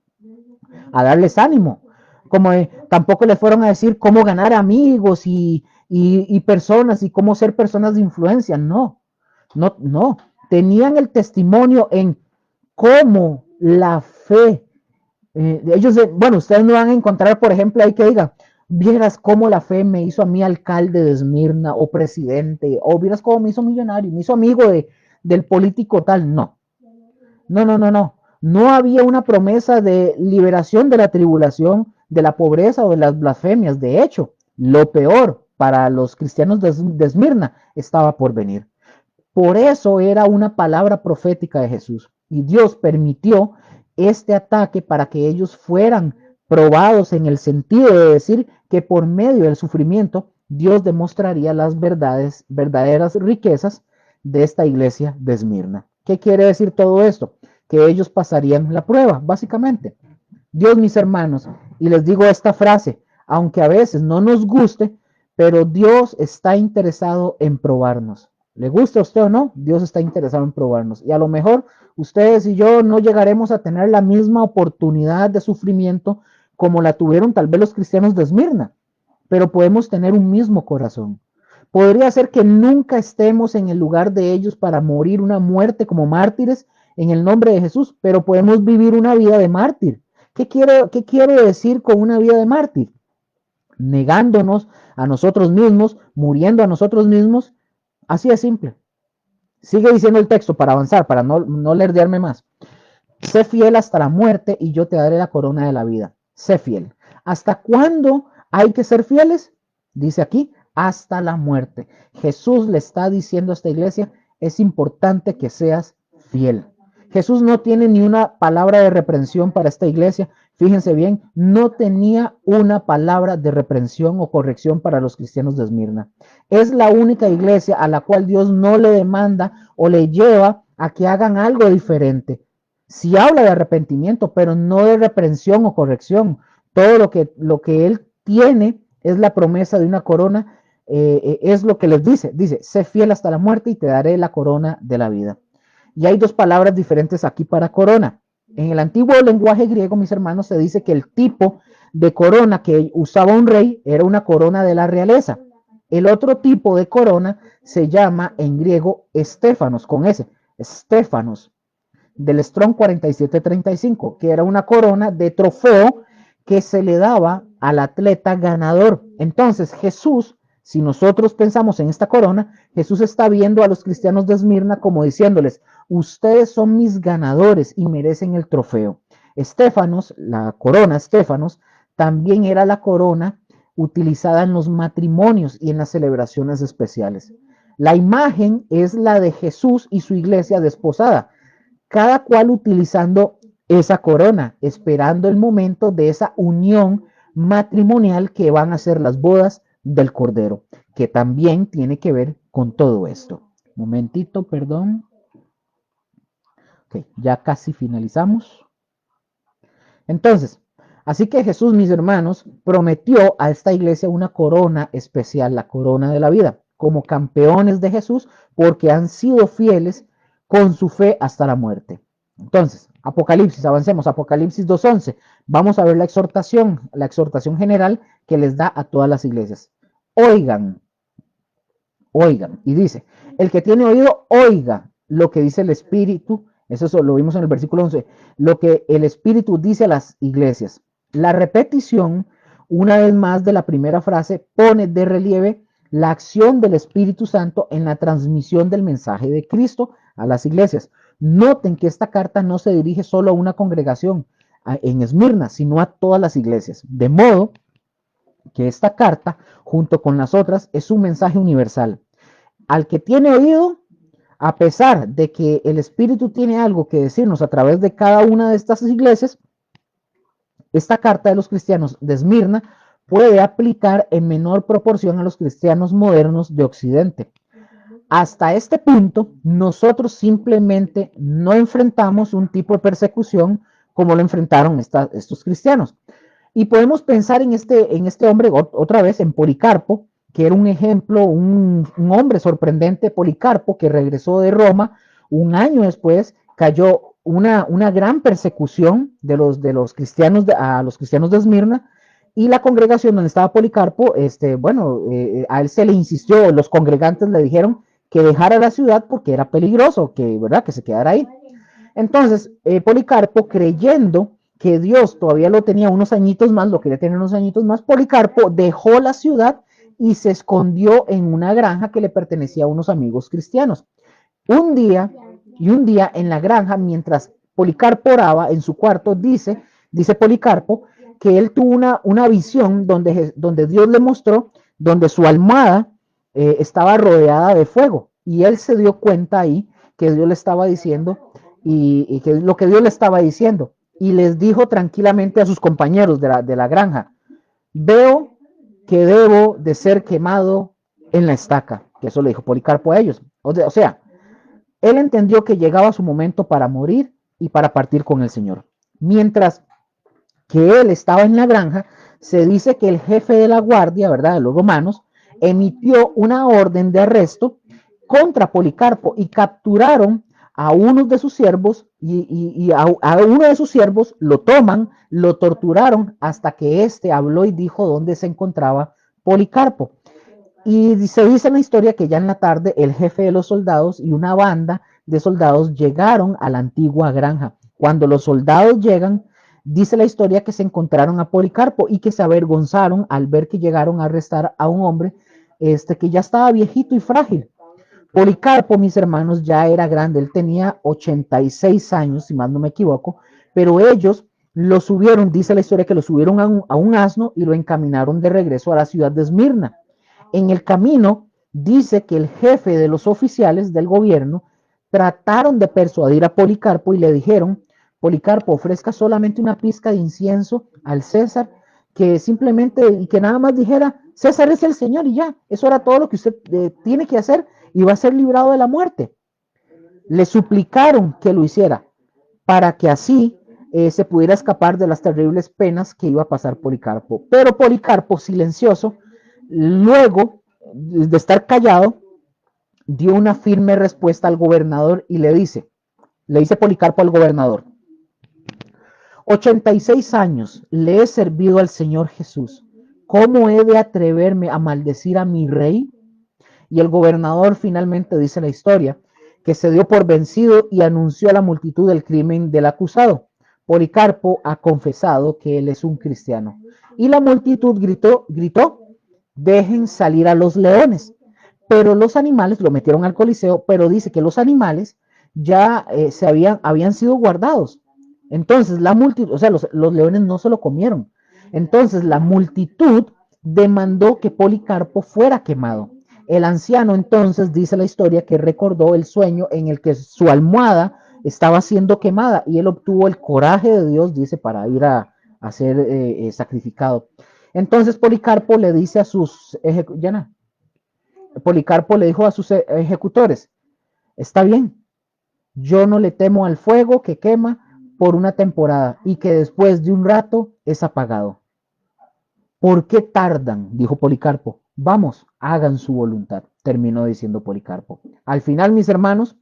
a darles ánimo. Como tampoco les fueron a decir cómo ganar amigos y personas y cómo ser personas de influencia. No, no, no. Tenían el testimonio en cómo la fe. Ellos, bueno, ustedes no van a encontrar, por ejemplo, ahí que diga, vieras cómo la fe me hizo a mí alcalde de Esmirna o presidente, o vieras cómo me hizo millonario, me hizo amigo del político tal. No, no, no, no, no. No había una promesa de liberación de la tribulación, de la pobreza o de las blasfemias. De hecho, lo peor para los cristianos de Esmirna estaba por venir. Por eso era una palabra profética de Jesús. Y Dios permitió este ataque para que ellos fueran probados en el sentido de decir que por medio del sufrimiento Dios demostraría las verdaderas riquezas de esta iglesia de Esmirna. ¿Qué quiere decir todo esto? Que ellos pasarían la prueba, básicamente. Dios, mis hermanos, y les digo esta frase, aunque a veces no nos guste, pero Dios está interesado en probarnos. Le guste a usted o no, Dios está interesado en probarnos. Y a lo mejor ustedes y yo no llegaremos a tener la misma oportunidad de sufrimiento como la tuvieron tal vez los cristianos de Esmirna, pero podemos tener un mismo corazón. Podría ser que nunca estemos en el lugar de ellos para morir una muerte como mártires en el nombre de Jesús, pero podemos vivir una vida de mártir. ¿Qué quiero decir con una vida de mártir? Negándonos a nosotros mismos, muriendo a nosotros mismos, así de simple. Sigue diciendo el texto para avanzar, para no lerdearme más. Sé fiel hasta la muerte y yo te daré la corona de la vida. Sé fiel. ¿Hasta cuándo hay que ser fieles? Dice aquí, hasta la muerte. Jesús le está diciendo a esta iglesia, es importante que seas fiel. Jesús no tiene ni una palabra de reprensión para esta iglesia. Fíjense bien, no tenía una palabra de reprensión o corrección para los cristianos de Esmirna. Es la única iglesia a la cual Dios no le demanda o le lleva a que hagan algo diferente. Sí habla de arrepentimiento, pero no de reprensión o corrección. Todo lo que él tiene es la promesa de una corona, es lo que les dice. Dice, sé fiel hasta la muerte y te daré la corona de la vida. Y hay dos palabras diferentes aquí para corona. En el antiguo lenguaje griego, mis hermanos, se dice que el tipo de corona que usaba un rey era una corona de la realeza. El otro tipo de corona se llama en griego estéfanos, con S, estéfanos, del Strong 4735, que era una corona de trofeo que se le daba al atleta ganador. Entonces Jesús, si nosotros pensamos en esta corona, Jesús está viendo a los cristianos de Esmirna como diciéndoles, ustedes son mis ganadores y merecen el trofeo. Estéfanos, la corona Estéfanos, también era la corona utilizada en los matrimonios y en las celebraciones especiales. La imagen es la de Jesús y su iglesia desposada, cada cual utilizando esa corona, esperando el momento de esa unión matrimonial que van a ser las bodas del Cordero, que también tiene que ver con todo esto. Momentito, perdón. Ok, ya casi finalizamos. Entonces, así que Jesús, mis hermanos, prometió a esta iglesia una corona especial, la corona de la vida, como campeones de Jesús, porque han sido fieles con su fe hasta la muerte. Entonces, Apocalipsis, avancemos, Apocalipsis 2:11. Vamos a ver la exhortación general que les da a todas las iglesias. Oigan, oigan, y dice, el que tiene oído, oiga lo que dice el Espíritu. Eso lo vimos en el versículo 11, lo que el Espíritu dice a las iglesias. La repetición, una vez más, de la primera frase pone de relieve la acción del Espíritu Santo en la transmisión del mensaje de Cristo a las iglesias. Noten que esta carta no se dirige solo a una congregación en Esmirna, sino a todas las iglesias. De modo que esta carta, junto con las otras, es un mensaje universal. Al que tiene oído, a pesar de que el Espíritu tiene algo que decirnos a través de cada una de estas iglesias, esta carta de los cristianos de Esmirna puede aplicar en menor proporción a los cristianos modernos de Occidente. Hasta este punto, nosotros simplemente no enfrentamos un tipo de persecución como lo enfrentaron estos cristianos. Y podemos pensar en este hombre, otra vez, en Policarpo, que era un ejemplo, un hombre sorprendente, Policarpo, que regresó de Roma un año después, cayó una gran persecución de los cristianos a los cristianos de Esmirna, y la congregación donde estaba Policarpo, a él se le insistió, los congregantes le dijeron que dejara la ciudad porque era peligroso, que se quedara ahí. Entonces, Policarpo, creyendo que Dios todavía lo tenía unos añitos más, lo quería tener unos añitos más, Policarpo dejó la ciudad y se escondió en una granja que le pertenecía a unos amigos cristianos. Un día en la granja, mientras Policarpo oraba en su cuarto, dice Policarpo que él tuvo una visión donde Dios le mostró, donde su almohada estaba rodeada de fuego, y él se dio cuenta ahí que Dios le estaba diciendo y que lo que Dios le estaba diciendo, y les dijo tranquilamente a sus compañeros de la granja, veo que debo de ser quemado en la estaca, que eso le dijo Policarpo a ellos. O sea, él entendió que llegaba su momento para morir y para partir con el Señor. Mientras que él estaba en la granja, se dice que el jefe de la guardia, ¿verdad?, de los romanos, emitió una orden de arresto contra Policarpo y capturaron a uno de sus siervos y a uno de sus siervos lo toman, lo torturaron hasta que éste habló y dijo dónde se encontraba Policarpo. Y se dice en la historia que ya en la tarde el jefe de los soldados y una banda de soldados llegaron a la antigua granja. Cuando los soldados llegan, dice la historia que se encontraron a Policarpo y que se avergonzaron al ver que llegaron a arrestar a un hombre que ya estaba viejito y frágil. Policarpo, mis hermanos, ya era grande, él tenía 86 años, si mal no me equivoco, pero ellos lo subieron, dice la historia que lo subieron a un asno y lo encaminaron de regreso a la ciudad de Esmirna. En el camino dice que el jefe de los oficiales del gobierno trataron de persuadir a Policarpo y le dijeron, Policarpo, ofrezca solamente una pizca de incienso al César, que simplemente y que nada más dijera, César es el Señor y ya, eso era todo lo que usted tiene que hacer y va a ser librado de la muerte. Le suplicaron que lo hiciera para que así se pudiera escapar de las terribles penas que iba a pasar Policarpo. Pero Policarpo, silencioso, luego de estar callado, dio una firme respuesta al gobernador y le dice Policarpo al gobernador, 86 años le he servido al Señor Jesús. ¿Cómo he de atreverme a maldecir a mi rey? Y el gobernador finalmente dice la historia, que se dio por vencido y anunció a la multitud el crimen del acusado. Policarpo ha confesado que él es un cristiano. Y la multitud gritó, dejen salir a los leones. Pero los animales lo metieron al coliseo, pero dice que los animales ya habían sido guardados. Entonces la multitud, o sea, los leones no se lo comieron. Entonces la multitud demandó que Policarpo fuera quemado. El anciano entonces dice la historia que recordó el sueño en el que su almohada estaba siendo quemada y él obtuvo el coraje de Dios, dice, para ir a ser sacrificado. Entonces Policarpo le dice a sus Policarpo le dijo a sus ejecutores, está bien, yo no le temo al fuego que quema por una temporada y que después de un rato es apagado. ¿Por qué tardan? Dijo Policarpo. Vamos, hagan su voluntad, terminó diciendo Policarpo. Al final, mis hermanos,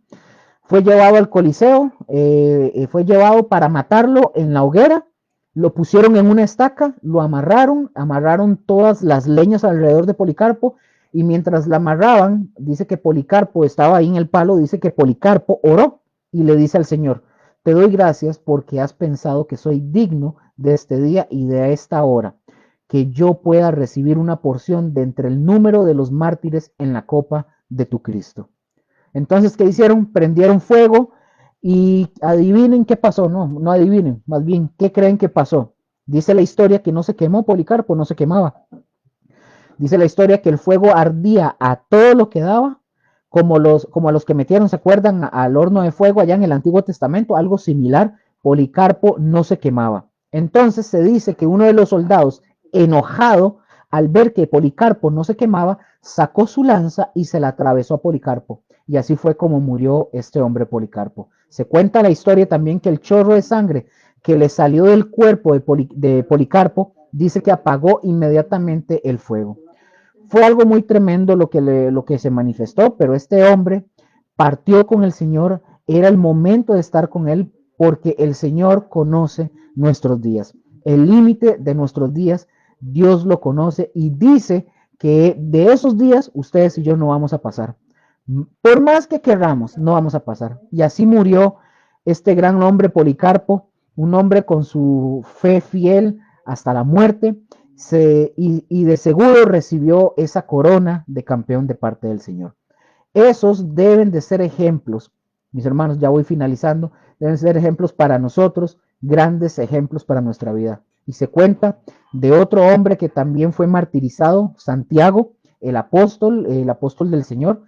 fue llevado al Coliseo, fue llevado para matarlo en la hoguera, lo pusieron en una estaca, lo amarraron todas las leñas alrededor de Policarpo y mientras la amarraban, dice que Policarpo estaba ahí en el palo, dice que Policarpo oró y le dice al Señor, te doy gracias porque has pensado que soy digno de este día y de esta hora, que yo pueda recibir una porción de entre el número de los mártires en la copa de tu Cristo. Entonces, ¿qué hicieron? Prendieron fuego y adivinen qué pasó. No, no adivinen, más bien, ¿qué creen que pasó? Dice la historia que no se quemó Policarpo, no se quemaba. Dice la historia que el fuego ardía a todo lo que daba, como a los que metieron, ¿se acuerdan? Al horno de fuego allá en el Antiguo Testamento, algo similar. Policarpo no se quemaba. Entonces se dice que uno de los soldados, enojado al ver que Policarpo no se quemaba, sacó su lanza y se la atravesó a Policarpo. Y así fue como murió este hombre Policarpo. Se cuenta la historia también que el chorro de sangre que le salió del cuerpo de Policarpo dice que apagó inmediatamente el fuego. Fue algo muy tremendo lo que se manifestó, pero este hombre partió con el Señor, era el momento de estar con Él, porque el Señor conoce nuestros días. El límite de nuestros días, Dios lo conoce y dice que de esos días ustedes y yo no vamos a pasar. Por más que querramos, no vamos a pasar. Y así murió este gran hombre Policarpo, un hombre con su fe fiel hasta la muerte, y de seguro recibió esa corona de campeón de parte del Señor. Esos deben de ser ejemplos, mis hermanos, ya voy finalizando, deben ser ejemplos para nosotros, grandes ejemplos para nuestra vida. Y se cuenta de otro hombre que también fue martirizado, Santiago, el apóstol del Señor.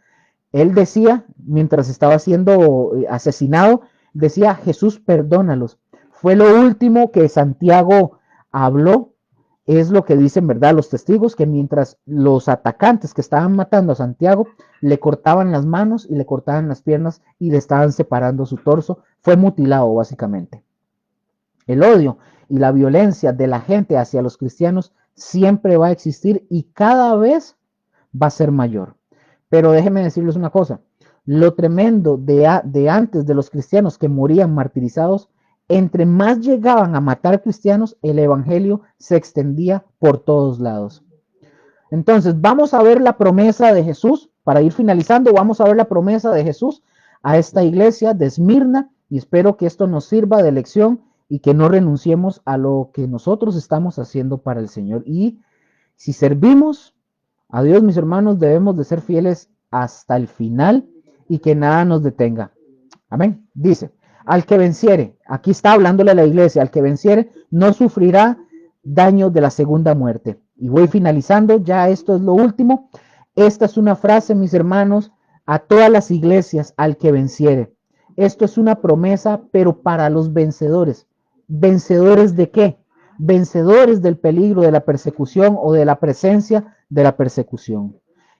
Él decía, mientras estaba siendo asesinado, decía, Jesús, perdónalos. Fue lo último que Santiago habló. Es lo que dicen, ¿verdad? Los testigos, que mientras los atacantes que estaban matando a Santiago le cortaban las manos y le cortaban las piernas y le estaban separando su torso, fue mutilado básicamente. El odio y la violencia de la gente hacia los cristianos siempre va a existir y cada vez va a ser mayor. Pero déjenme decirles una cosa, lo tremendo de antes de los cristianos que morían martirizados, entre más llegaban a matar cristianos, el evangelio se extendía por todos lados. Entonces, vamos a ver la promesa de Jesús, para ir finalizando, vamos a ver la promesa de Jesús a esta iglesia de Esmirna y espero que esto nos sirva de lección y que no renunciemos a lo que nosotros estamos haciendo para el Señor. Y si servimos a Dios, mis hermanos, debemos de ser fieles hasta el final y que nada nos detenga. Amén. Dice, al que venciere, aquí está hablándole a la iglesia, al que venciere no sufrirá daño de la segunda muerte. Y voy finalizando, ya esto es lo último. Esta es una frase, mis hermanos, a todas las iglesias, al que venciere. Esto es una promesa, pero para los vencedores. ¿Vencedores de qué? Vencedores del peligro de la persecución o de la presencia de la persecución.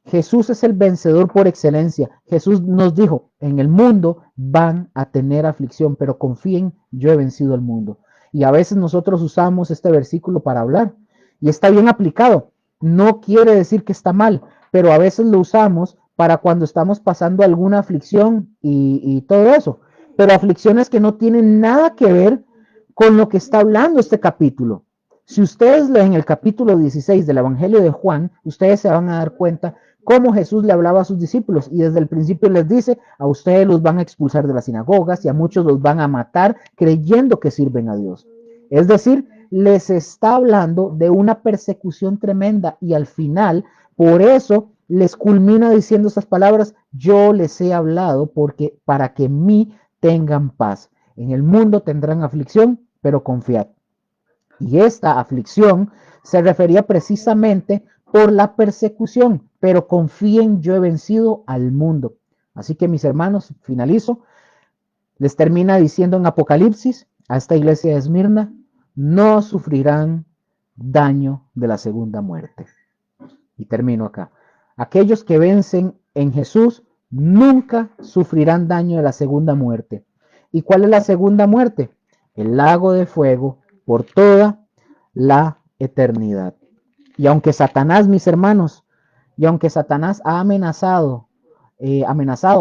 Jesús es el vencedor por excelencia. Jesús nos dijo, en el mundo van a tener aflicción, pero confíen, yo he vencido el mundo. Y a veces nosotros usamos este versículo para hablar y está bien aplicado. No quiere decir que está mal, pero a veces lo usamos para cuando estamos pasando alguna aflicción y todo eso. Pero aflicciones que no tienen nada que ver con lo que está hablando este capítulo. Si ustedes leen el capítulo 16 del Evangelio de Juan, ustedes se van a dar cuenta cómo Jesús le hablaba a sus discípulos y desde el principio les dice, a ustedes los van a expulsar de las sinagogas y a muchos los van a matar creyendo que sirven a Dios. Es decir, les está hablando de una persecución tremenda y al final, por eso les culmina diciendo estas palabras, yo les he hablado porque para que en mí tengan paz. En el mundo tendrán aflicción, pero confiad. Y esta aflicción se refería precisamente por la persecución, pero confíen, yo he vencido al mundo. Así que mis hermanos, finalizo, les termina diciendo en Apocalipsis a esta iglesia de Esmirna, no sufrirán daño de la segunda muerte. Y termino acá. Aquellos que vencen en Jesús nunca sufrirán daño de la segunda muerte. ¿Y cuál es la segunda muerte? El lago de fuego por toda la eternidad. Y aunque Satanás, mis hermanos, y aunque Satanás ha amenazado,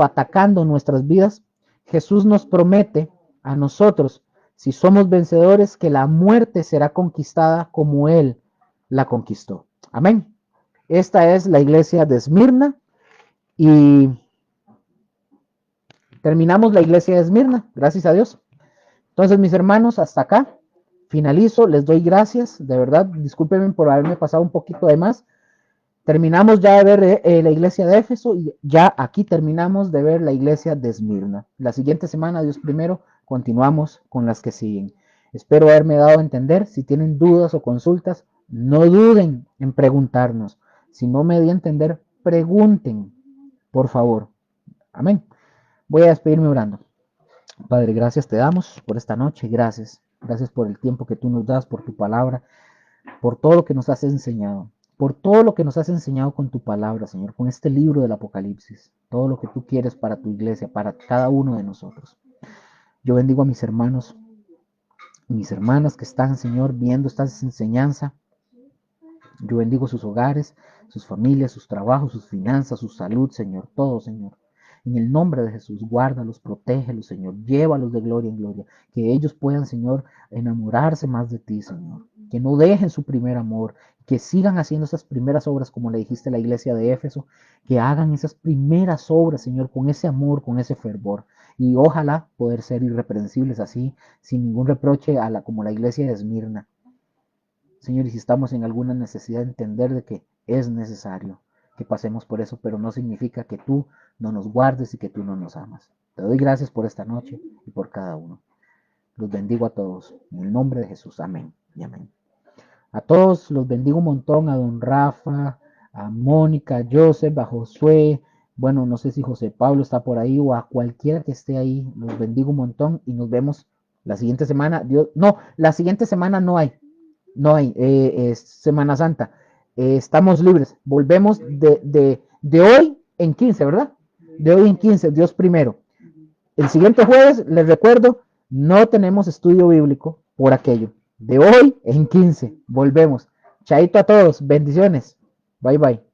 atacando nuestras vidas, Jesús nos promete a nosotros, si somos vencedores, que la muerte será conquistada como Él la conquistó. Amén. Esta es la iglesia de Esmirna y terminamos la iglesia de Esmirna, gracias a Dios. Entonces, mis hermanos, hasta acá finalizo, les doy gracias, de verdad, discúlpenme por haberme pasado un poquito de más. Terminamos ya de ver la iglesia de Éfeso y ya aquí terminamos de ver la iglesia de Esmirna. La siguiente semana, Dios primero, continuamos con las que siguen. Espero haberme dado a entender. Si tienen dudas o consultas, no duden en preguntarnos. Si no me di a entender, pregunten, por favor. Amén. Voy a despedirme orando. Padre, gracias te damos por esta noche. Gracias. Gracias por el tiempo que tú nos das, por tu palabra, por todo lo que nos has enseñado. Por todo lo que nos has enseñado con tu palabra, Señor, con este libro del Apocalipsis, todo lo que tú quieres para tu iglesia, para cada uno de nosotros. Yo bendigo a mis hermanos y mis hermanas que están, Señor, viendo esta enseñanza. Yo bendigo sus hogares, sus familias, sus trabajos, sus finanzas, su salud, Señor, todo, Señor. En el nombre de Jesús, guárdalos, protégelos, Señor, llévalos de gloria en gloria, que ellos puedan, Señor, enamorarse más de ti, Señor, que no dejen su primer amor, que sigan haciendo esas primeras obras, como le dijiste a la iglesia de Éfeso, que hagan esas primeras obras, Señor, con ese amor, con ese fervor, y ojalá poder ser irreprensibles así, sin ningún reproche como la iglesia de Esmirna. Señor, y si estamos en alguna necesidad de entender de que es necesario que pasemos por eso, pero no significa que tú no nos guardes y que tú no nos amas. Te doy gracias por esta noche y por cada uno. Los bendigo a todos. En el nombre de Jesús. Amén y amén. A todos los bendigo un montón. A don Rafa, a Mónica, a Joseph, a Josué. Bueno, no sé si José Pablo está por ahí o a cualquiera que esté ahí. Los bendigo un montón y nos vemos la siguiente semana. La siguiente semana no hay. No hay. Es Semana Santa. Estamos libres. Volvemos de hoy en 15, ¿verdad? De hoy en 15, Dios primero. El siguiente jueves, les recuerdo, no tenemos estudio bíblico por aquello. De hoy en 15, volvemos. Chaito a todos, bendiciones. Bye bye.